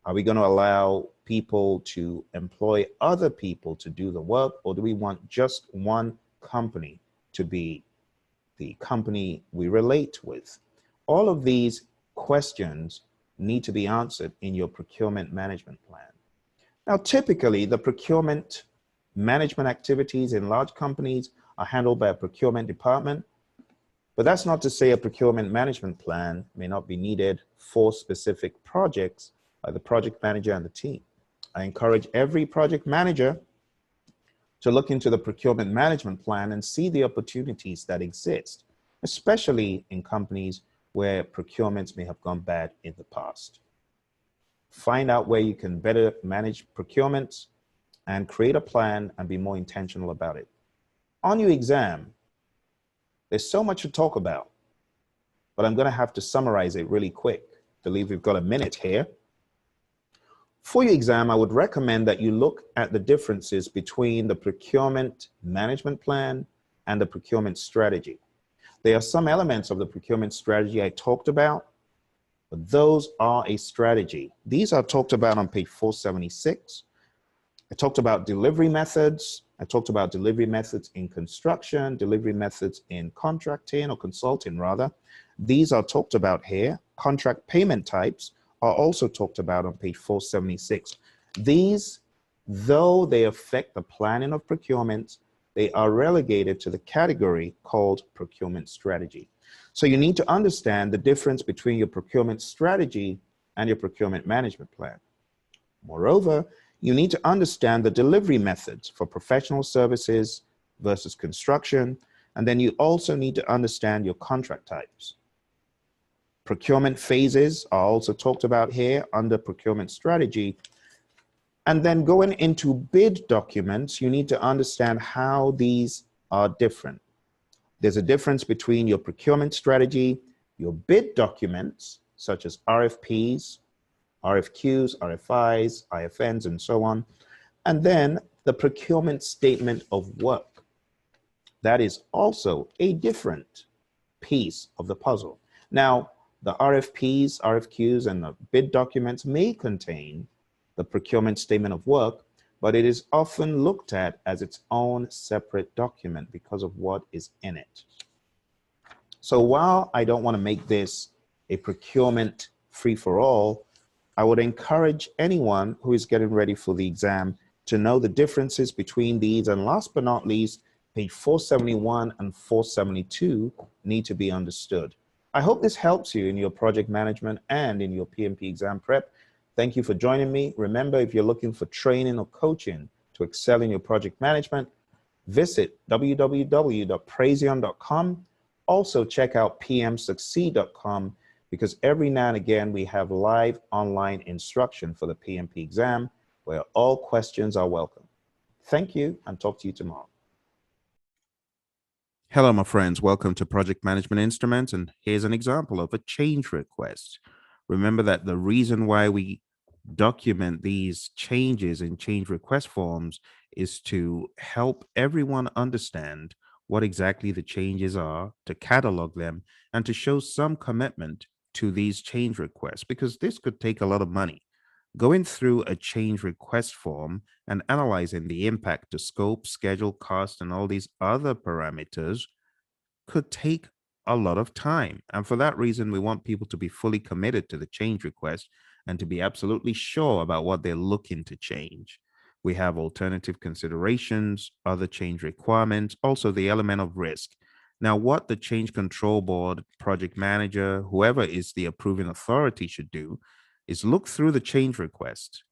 Are we going to allow people to employ other people to do the work? Or do we want just one company to be the company we relate with? All of these questions need to be answered in your procurement management plan. Now, typically, the procurement management activities in large companies are handled by a procurement department, but that's not to say a procurement management plan may not be needed for specific projects by the project manager and the team. I encourage every project manager to look into the procurement management plan and see the opportunities that exist, especially in companies where procurements may have gone bad in the past. Find out where you can better manage procurements and create a plan and be more intentional about it. On your exam, there's so much to talk about, but I'm going to have to summarize it really quick. I believe we've got a minute here. For your exam, I would recommend that you look at the differences between the procurement management plan and the procurement strategy. There are some elements of the procurement strategy I talked about, but those are a strategy. These are talked about on page 476. I talked about delivery methods. I talked about delivery methods in construction, delivery methods in contracting or consulting rather. These are talked about here. Contract payment types are also talked about on page 476. These, though they affect the planning of procurement, they are relegated to the category called procurement strategy. So you need to understand the difference between your procurement strategy and your procurement management plan. Moreover, you need to understand the delivery methods for professional services versus construction, and then you also need to understand your contract types. Procurement phases are also talked about here under procurement strategy. And then going into bid documents, you need to understand how these are different. There's a difference between your procurement strategy, your bid documents, such as RFPs, RFQs, RFIs, IFNs, and so on, and then the procurement statement of work. That is also a different piece of the puzzle. Now, the RFPs, RFQs, and the bid documents may contain the procurement statement of work, but it is often looked at as its own separate document because of what is in it. So while I don't want to make this a procurement free-for-all, I would encourage anyone who is getting ready for the exam to know the differences between these. And last but not least, page 471 and 472 need to be understood. I hope this helps you in your project management and in your PMP exam prep. Thank you for joining me. Remember, if you're looking for training or coaching to excel in your project management, visit www.praizion.com. Also, check out pmsucceed.com, because every now and again we have live online instruction for the PMP exam where all questions are welcome. Thank you, and talk to you tomorrow. Hello, my friends. Welcome to Project Management Instruments, and here's an example of a change request. Remember that the reason why we document these changes in change request forms is to help everyone understand what exactly the changes are, to catalog them, and to show some commitment to these change requests, because this could take a lot of money. Going through a change request form and analyzing the impact to scope, schedule, cost, and all these other parameters could take a lot of time. And for that reason, we want people to be fully committed to the change request and to be absolutely sure about what they're looking to change. We have alternative considerations, other change requirements, also the element of risk. Now, what the change control board, project manager, whoever is the approving authority should do is look through the change request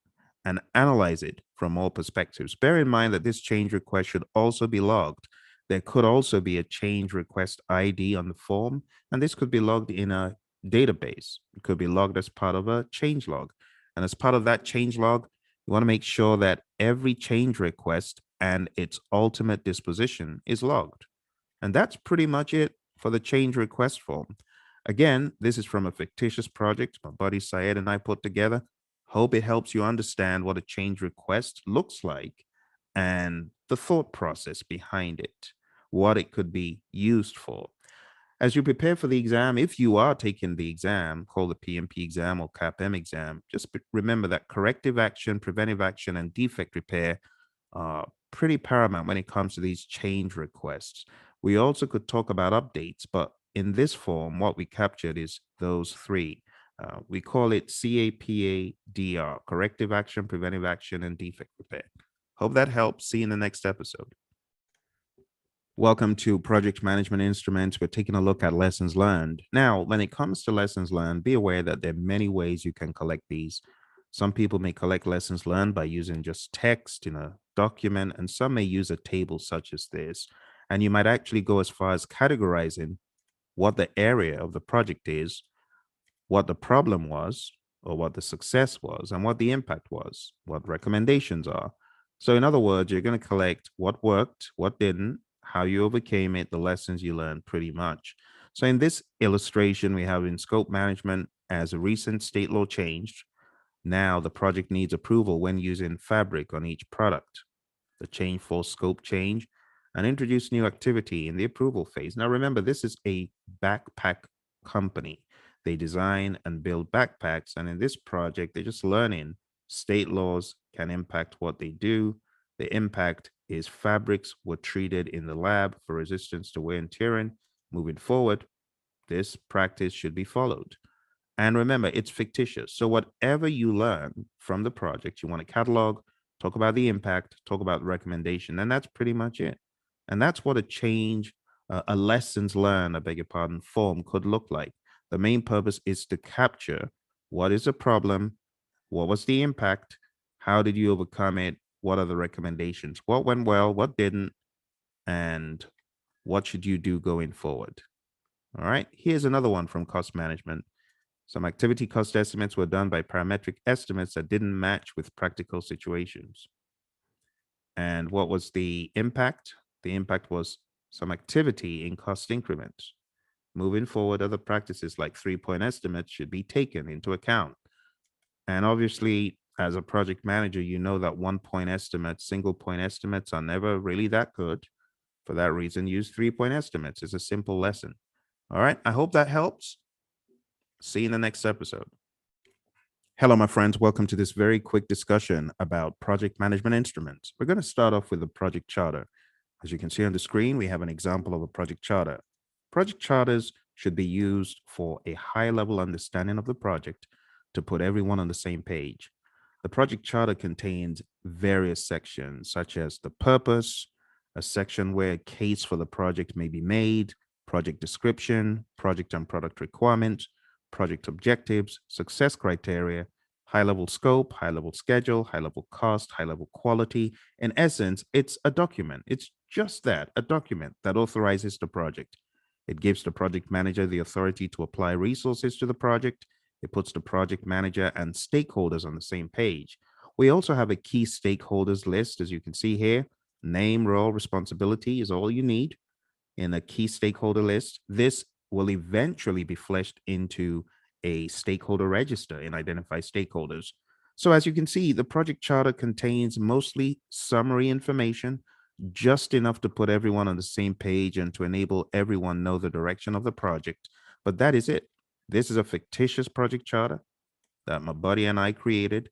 and analyze it from all perspectives. Bear in mind that this change request should also be logged. There could also be a change request ID on the form, and this could be logged in a database. It could be logged as part of a change log. And as part of that change log, you want to make sure that every change request and its ultimate disposition is logged. And that's pretty much it for the change request form. Again, this is from a fictitious project my buddy Syed and I put together. Hope it helps you understand what a change request looks like and the thought process behind it, what it could be used for. As you prepare for the exam, if you are taking the exam, called the PMP exam or CAPM exam, just remember that corrective action, preventive action, and defect repair are pretty paramount when it comes to these change requests. We also could talk about updates, but in this form, what we captured is those three. We call it CAPADR, corrective action, preventive action, and defect repair. Hope that helps. See you in the next episode. Welcome to Project Management Instruments. We're taking a look at lessons learned. Now, when it comes to lessons learned, be aware that there are many ways you can collect these. Some people may collect lessons learned by using just text in a document, and some may use a table such as this. And you might actually go as far as categorizing what the area of the project is, what the problem was, or what the success was, and what the impact was, what recommendations are. So in other words, you're going to collect what worked, what didn't, how you overcame it, the lessons you learned pretty much. So in this illustration, we have in scope management, as a recent state law changed, now the project needs approval when using Fabric on each product. The change for scope change and introduce new activity in the approval phase. Now remember, this is a backpack company. They design and build backpacks, and in this project, they're just learning state laws can impact what they do. The impact is fabrics were treated in the lab for resistance to wear and tearing. Moving forward, this practice should be followed. And remember, it's fictitious. So whatever you learn from the project, you want to catalog, talk about the impact, talk about the recommendation, and that's pretty much it. And that's what a change, a lessons learned, I beg your pardon, form could look like. The main purpose is to capture what is the problem, what was the impact, how did you overcome it, what are the recommendations, what went well, what didn't, and what should you do going forward. All right, here's another one from cost management. Some activity cost estimates were done by parametric estimates that didn't match with practical situations. And what was the impact? The impact was some activity in cost increments. Moving forward, other practices like 3-point estimates should be taken into account. And obviously, as a project manager, you know that 1-point estimates, single point estimates are never really that good. For that reason, use 3-point estimates. It's a simple lesson. All right, I hope that helps. See you in the next episode. Hello, my friends. Welcome to this very quick discussion about project management instruments. We're going to start off with the project charter. As you can see on the screen, we have an example of a project charter. Project charters should be used for a high level understanding of the project to put everyone on the same page. The project charter contains various sections, such as the purpose, a section where a case for the project may be made, project description, project and product requirements, project objectives, success criteria, high level scope, high level schedule, high level cost, high level quality. In essence, it's a document. It's just that, a document that authorizes the project. It gives the project manager the authority to apply resources to the project. It puts the project manager and stakeholders on the same page. We also have a key stakeholders list, as you can see here. Name, role, responsibility is all you need in a key stakeholder list. This will eventually be fleshed into a stakeholder register and identify stakeholders. So as you can see, the project charter contains mostly summary information, just enough to put everyone on the same page and to enable everyone know the direction of the project. But that is it. This is a fictitious project charter that my buddy and I created,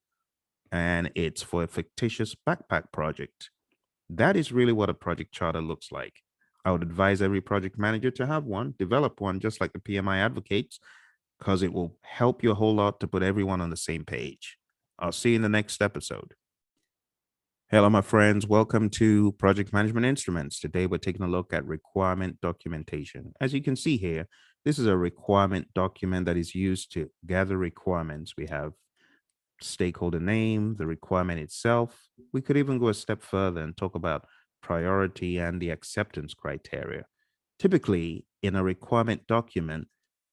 and it's for a fictitious backpack project. That is really what a project charter looks like. I would advise every project manager to have one, develop one, just like the PMI advocates, because it will help you a whole lot to put everyone on the same page. I'll see you in the next episode. Hello, my friends. Welcome to Project Management Instruments. Today, we're taking a look at requirement documentation. As you can see here, this is a requirement document that is used to gather requirements. We have stakeholder name, the requirement itself. We could even go a step further and talk about priority and the acceptance criteria. Typically, in a requirement document,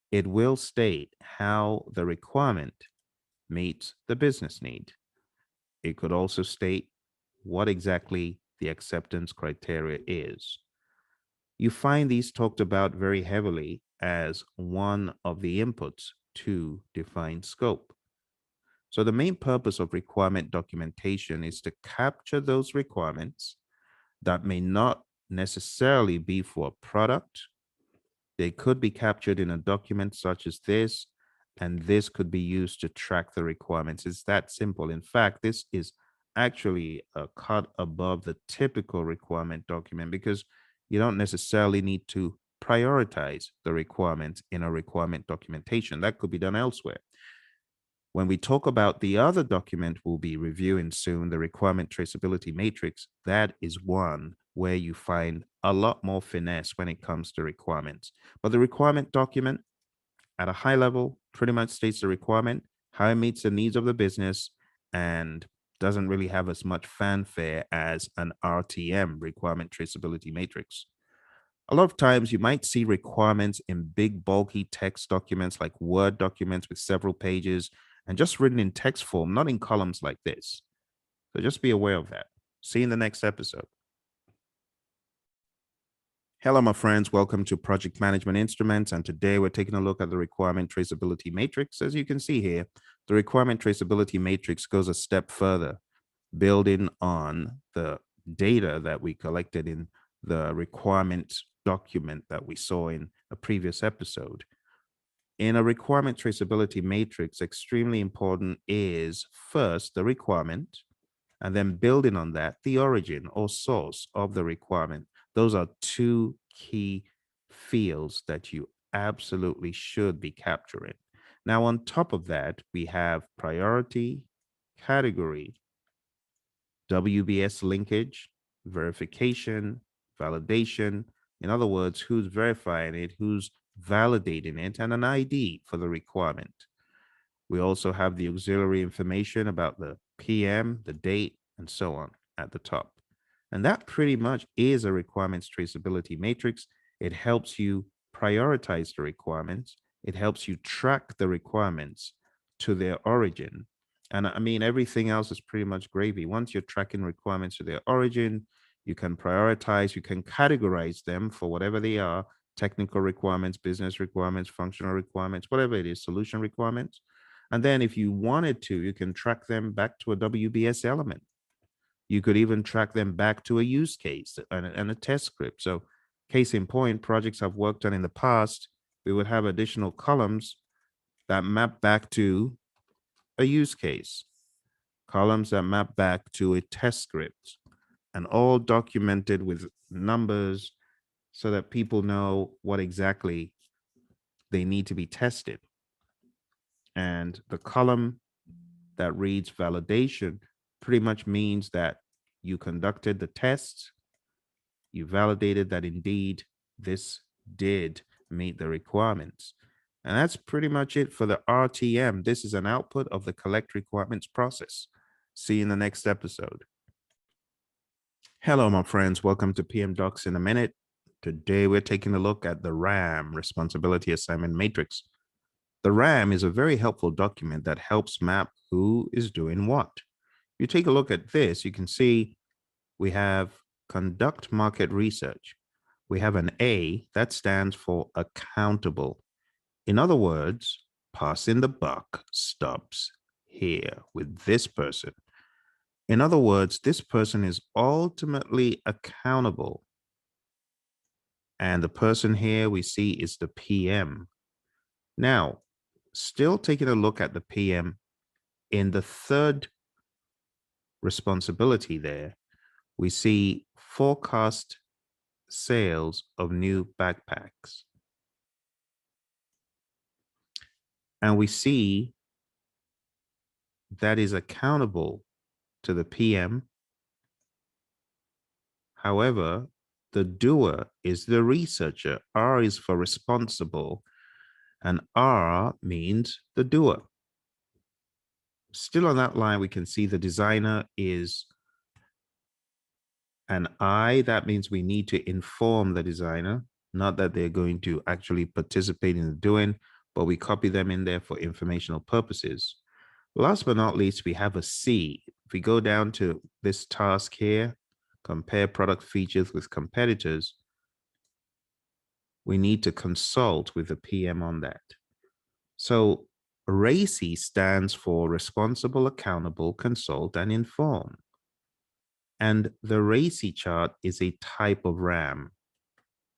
it will state how the requirement meets the business need. It could also state what exactly the acceptance criteria is. You find these talked about very heavily as one of the inputs to define scope. So the main purpose of requirement documentation is to capture those requirements that may not necessarily be for a product. They could be captured in a document such as this, and this could be used to track the requirements. It's that simple. In fact, this is actually a cut above the typical requirement document because you don't necessarily need to prioritize the requirements in a requirement documentation. That could be done elsewhere. When we talk about the other document we'll be reviewing soon, the requirement traceability matrix, that is one where you find a lot more finesse when it comes to requirements. But the requirement document at a high level pretty much states the requirement, how it meets the needs of the business, and doesn't really have as much fanfare as an RTM, requirement traceability matrix. A lot of times you might see requirements in big, bulky text documents like Word documents with several pages and just written in text form, not in columns like this. So just be aware of that. See you in the next episode. Hello, my friends. Welcome to Project Management Instruments. And today we're taking a look at the requirement traceability matrix. As you can see here, the requirement traceability matrix goes a step further, building on the data that we collected in the requirement document that we saw in a previous episode. In a requirement traceability matrix, extremely important is first the requirement, and then building on that, the origin or source of the requirement. Those are two key fields that you absolutely should be capturing. Now, on top of that, we have priority, category, WBS linkage, verification, validation. In other words, who's verifying it, who's validating it, and an ID for the requirement. We also have the auxiliary information about the PM, the date, and so on at the top. And that pretty much is a requirements traceability matrix. It helps you prioritize the requirements. It helps you track the requirements to their origin. And I mean, everything else is pretty much gravy. Once you're tracking requirements to their origin, you can prioritize, you can categorize them for whatever they are: technical requirements, business requirements, functional requirements, whatever it is, solution requirements. And then if you wanted to, you can track them back to a WBS element. You could even track them back to a use case and a test script. So case in point, projects I've worked on in the past, we would have additional columns that map back to a use case, columns that map back to a test script, and all documented with numbers, so that people know what exactly they need to be tested. And the column that reads validation pretty much means that you conducted the tests, you validated that indeed this did meet the requirements. And that's pretty much it for the RTM. This is an output of the collect requirements process. See you in the next episode. Hello, my friends. Welcome to PM Docs in a Minute. Today, we're taking a look at the RAM, Responsibility Assignment Matrix. The RAM is a very helpful document that helps map who is doing what. If you take a look at this, you can see we have conduct market research. We have an A that stands for accountable. In other words, passing the buck stops here with this person. In other words, this person is ultimately accountable. And the person here we see is the PM. Now, still taking a look at the PM, in the third responsibility there, we see forecast sales of new backpacks. And we see that is accountable to the PM. However, the doer is the researcher. R is for responsible, and R means the doer. Still on that line, we can see the designer is an I. That means we need to inform the designer, not that they're going to actually participate in the doing, but we copy them in there for informational purposes. Last but not least, we have a C. If we go down to this task here, compare product features with competitors, we need to consult with the PM on that. So RACI stands for Responsible, Accountable, Consult, and Inform. And the RACI chart is a type of RAM.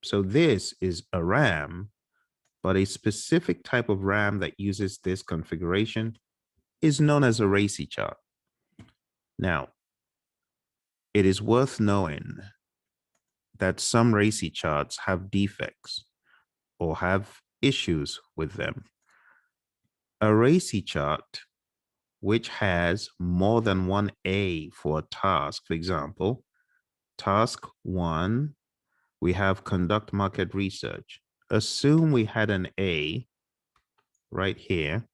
So this is a RAM, but a specific type of RAM that uses this configuration is known as a RACI chart. Now, it is worth knowing that some RACI charts have defects or have issues with them. A RACI chart, which has more than one A for a task, for example, task 1, we have conduct market research. Assume we had an A right here.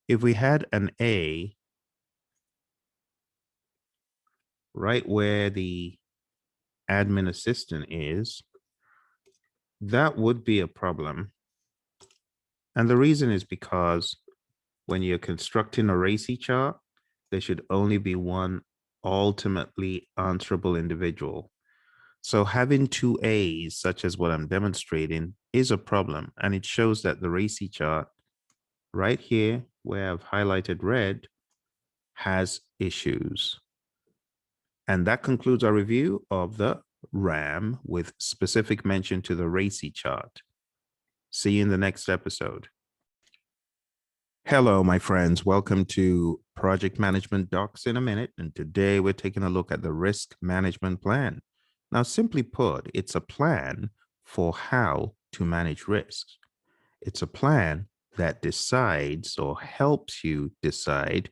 If we had an A right where the admin assistant is, that would be a problem. And the reason is because when you're constructing a RACI chart, there should only be one ultimately answerable individual. So having two A's, such as what I'm demonstrating, is a problem. And it shows that the RACI chart right here, where I've highlighted red, has issues. And that concludes our review of the RAM with specific mention to the RACI chart. See you in the next episode. Hello, my friends. Welcome to Project Management Docs in a Minute. And today we're taking a look at the risk management plan. Now, simply put, it's a plan for how to manage risks. It's a plan that decides or helps you decide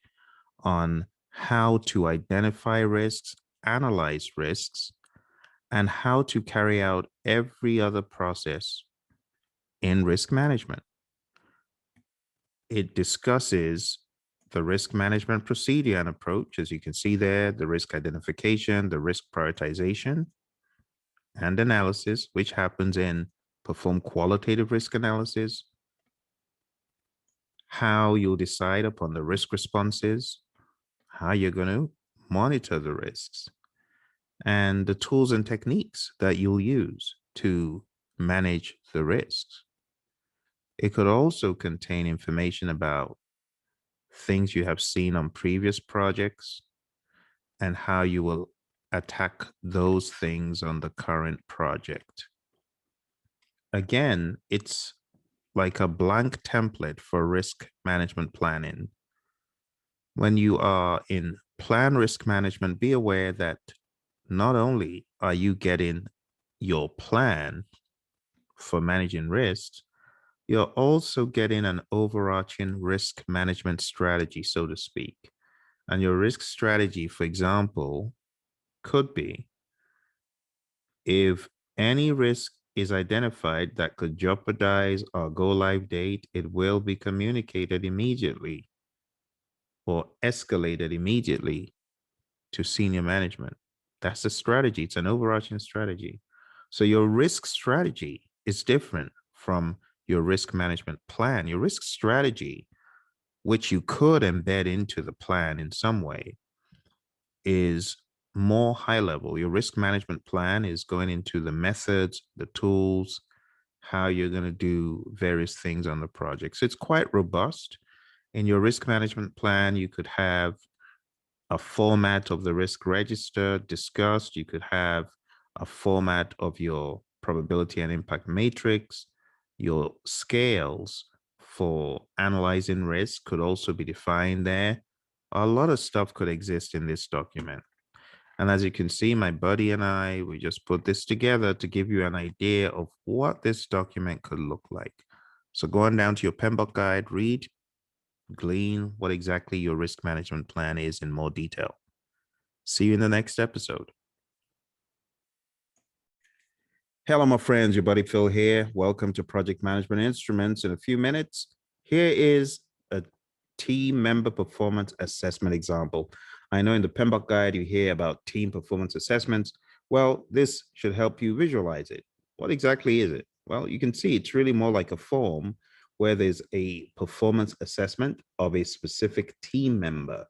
on how to identify risks, analyze risks, and how to carry out every other process in risk management. It discusses the risk management procedure and approach, as you can see there, the risk identification, the risk prioritization and analysis, which happens in perform qualitative risk analysis, how you'll decide upon the risk responses, how you're going to monitor the risks, and the tools and techniques that you'll use to manage the risks. It could also contain information about things you have seen on previous projects and how you will attack those things on the current project. Again, it's like a blank template for risk management planning. When you are in plan risk management, be aware that not only are you getting your plan for managing risks, you're also getting an overarching risk management strategy, so to speak. And your risk strategy, for example, could be if any risk is identified that could jeopardize our go live date, it will be communicated immediately or escalated immediately to senior management. That's a strategy. It's an overarching strategy. So your risk strategy is different from your risk management plan. Your risk strategy, which you could embed into the plan in some way, is more high level. Your risk management plan is going into the methods, the tools, how you're going to do various things on the project. So it's quite robust. In your risk management plan, you could have a format of the risk register discussed. You could have a format of your probability and impact matrix. Your scales for analyzing risk could also be defined there. A lot of stuff could exist in this document. And as you can see, my buddy and I, we just put this together to give you an idea of what this document could look like. So going down to your PMBOK guide, read, glean what exactly your risk management plan is in more detail. See you in the next episode. Hello, my friends, your buddy Phil here. Welcome to Project Management Instruments. In a few minutes, here is a team member performance assessment example. I know in the PMBOK guide, you hear about team performance assessments. Well, this should help you visualize it. What exactly is it? Well, you can see it's really more like a form where there's a performance assessment of a specific team member.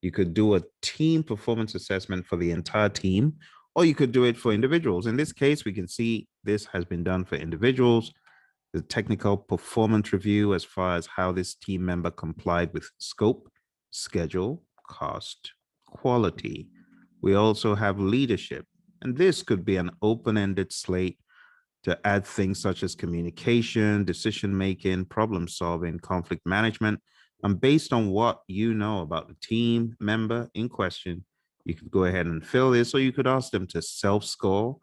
You could do a team performance assessment for the entire team, or you could do it for individuals. In this case, we can see this has been done for individuals. The technical performance review as far as how this team member complied with scope, schedule, cost, quality. We also have leadership, and this could be an open-ended slate to add things such as communication, decision-making, problem-solving, conflict management. And based on what you know about the team member in question, you could go ahead and fill this, or you could ask them to self-score,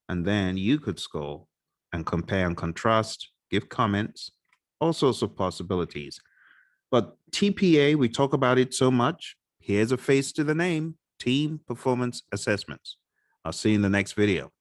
and then you could score and compare and contrast, give comments, all sorts of possibilities. But TPA, we talk about it so much. Here's a face to the name, Team Performance Assessments. I'll see you in the next video.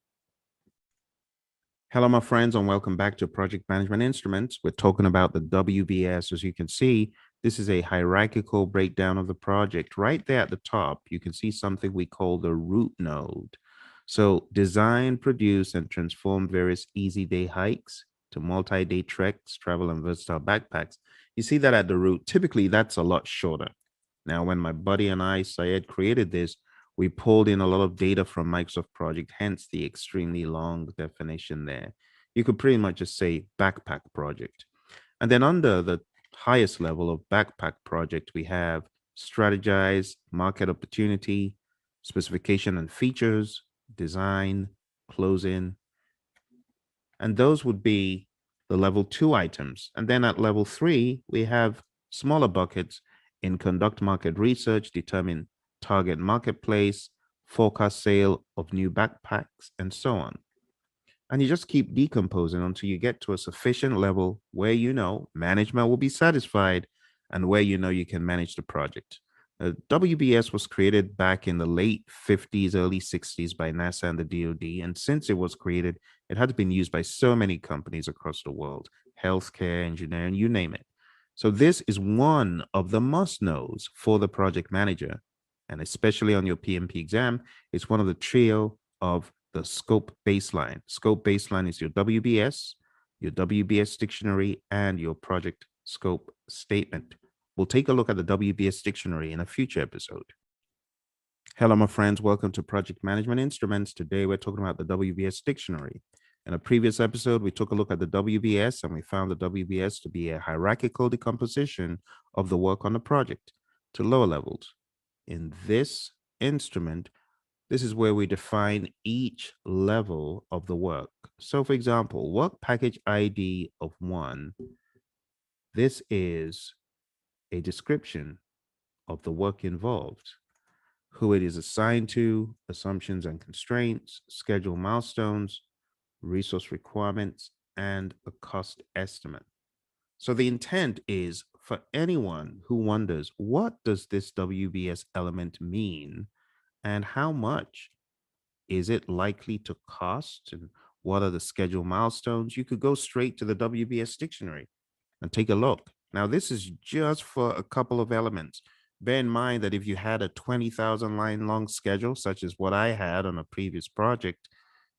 Hello, my friends, and welcome back to Project Management Instruments. We're talking about the WBS. As you can see, this is a hierarchical breakdown of the project. Right there at the top, you can see something we call the root node. So design, produce, and transform various easy day hikes to multi-day treks, travel, and versatile backpacks. You see that at the root. Typically, that's a lot shorter. Now, when my buddy and I, Syed, created this, we pulled in a lot of data from Microsoft Project, hence the extremely long definition there. You could pretty much just say backpack project. And then under the highest level of backpack project, we have strategize, market opportunity, specification and features, design, closing. And those would be the level 2 items. And then at level 3, we have smaller buckets in conduct market research, determine target marketplace, forecast sale of new backpacks, and so on. And you just keep decomposing until you get to a sufficient level where you know management will be satisfied and where you know you can manage the project. WBS was created back in the late 50s, early 60s by NASA and the DoD. And since it was created, it had been used by so many companies across the world, healthcare, engineering, you name it. So this is one of the must-knows for the project manager. And especially on your PMP exam, it's one of the trio of the scope baseline. Scope baseline is your WBS dictionary, and your project scope statement. We'll take a look at the WBS dictionary in a future episode. Hello, my friends. Welcome to Project Management Instruments. Today, we're talking about the WBS dictionary. In a previous episode, we took a look at the WBS, and we found the WBS to be a hierarchical decomposition of the work on the project to lower levels. In this instrument, this is where we define each level of the work. So for example, work package ID of 1, this is a description of the work involved. who it is assigned to, assumptions and constraints, schedule milestones, resource requirements, and a cost estimate. So the intent is for anyone who wonders, what does this WBS element mean and how much is it likely to cost and what are the schedule milestones? You could go straight to the WBS dictionary and take a look. Now, this is just for a couple of elements. Bear in mind that if you had a 20,000 line long schedule, such as what I had on a previous project,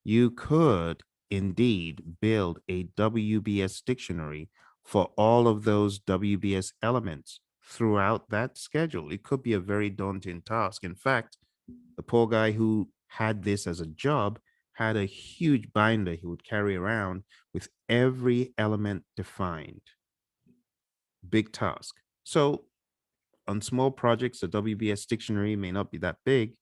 you could indeed build a WBS dictionary for all of those WBS elements throughout that schedule. It could be a very daunting task. In fact, the poor guy who had this as a job had a huge binder he would carry around with every element defined. Big task. So on small projects, the WBS dictionary may not be that big,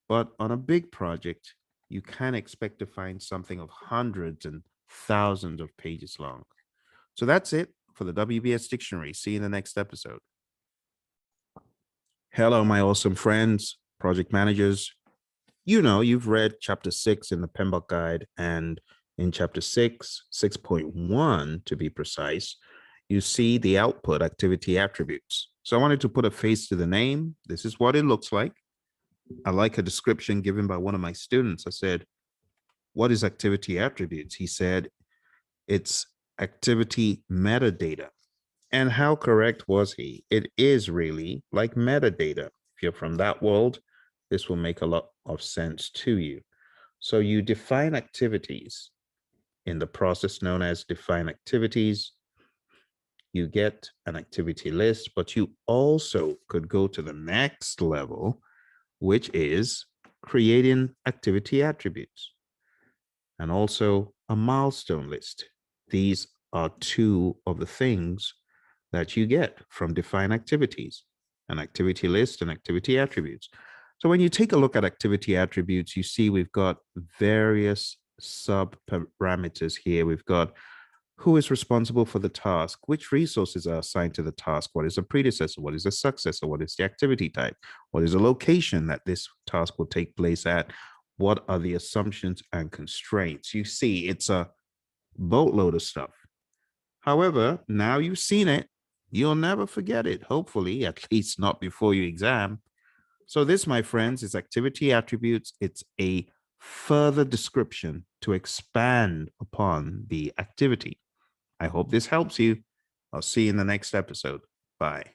but on a big project, you can expect to find something of hundreds and thousands of pages long. So that's it for the WBS dictionary. See you in the next episode. Hello, my awesome friends, project managers. You know, you've read chapter 6 in the PMBOK guide, and in chapter 6, 6.1 to be precise, you see the output activity attributes. So I wanted to put a face to the name. This is what it looks like. I like a description given by one of my students. I said, what is activity attributes? He said, it's activity metadata. And how correct was he? It is really like metadata. If you're from that world, this will make a lot of sense to you. So you define activities in the process known as define activities. You get an activity list, but you also could go to the next level, which is creating activity attributes and also a milestone list. These are two of the things that you get from define activities, an activity list and activity attributes. So when you take a look at activity attributes, you see we've got various sub parameters here. We've got who is responsible for the task, which resources are assigned to the task, what is a predecessor, what is a successor, what is the activity type, what is the location that this task will take place at, what are the assumptions and constraints. You see, it's a boatload of stuff. However, now you've seen it, you'll never forget it, hopefully, at least not before your exam. So this, my friends, is activity attributes. It's a further description to expand upon the activity. I hope this helps you. I'll see you in the next episode. Bye.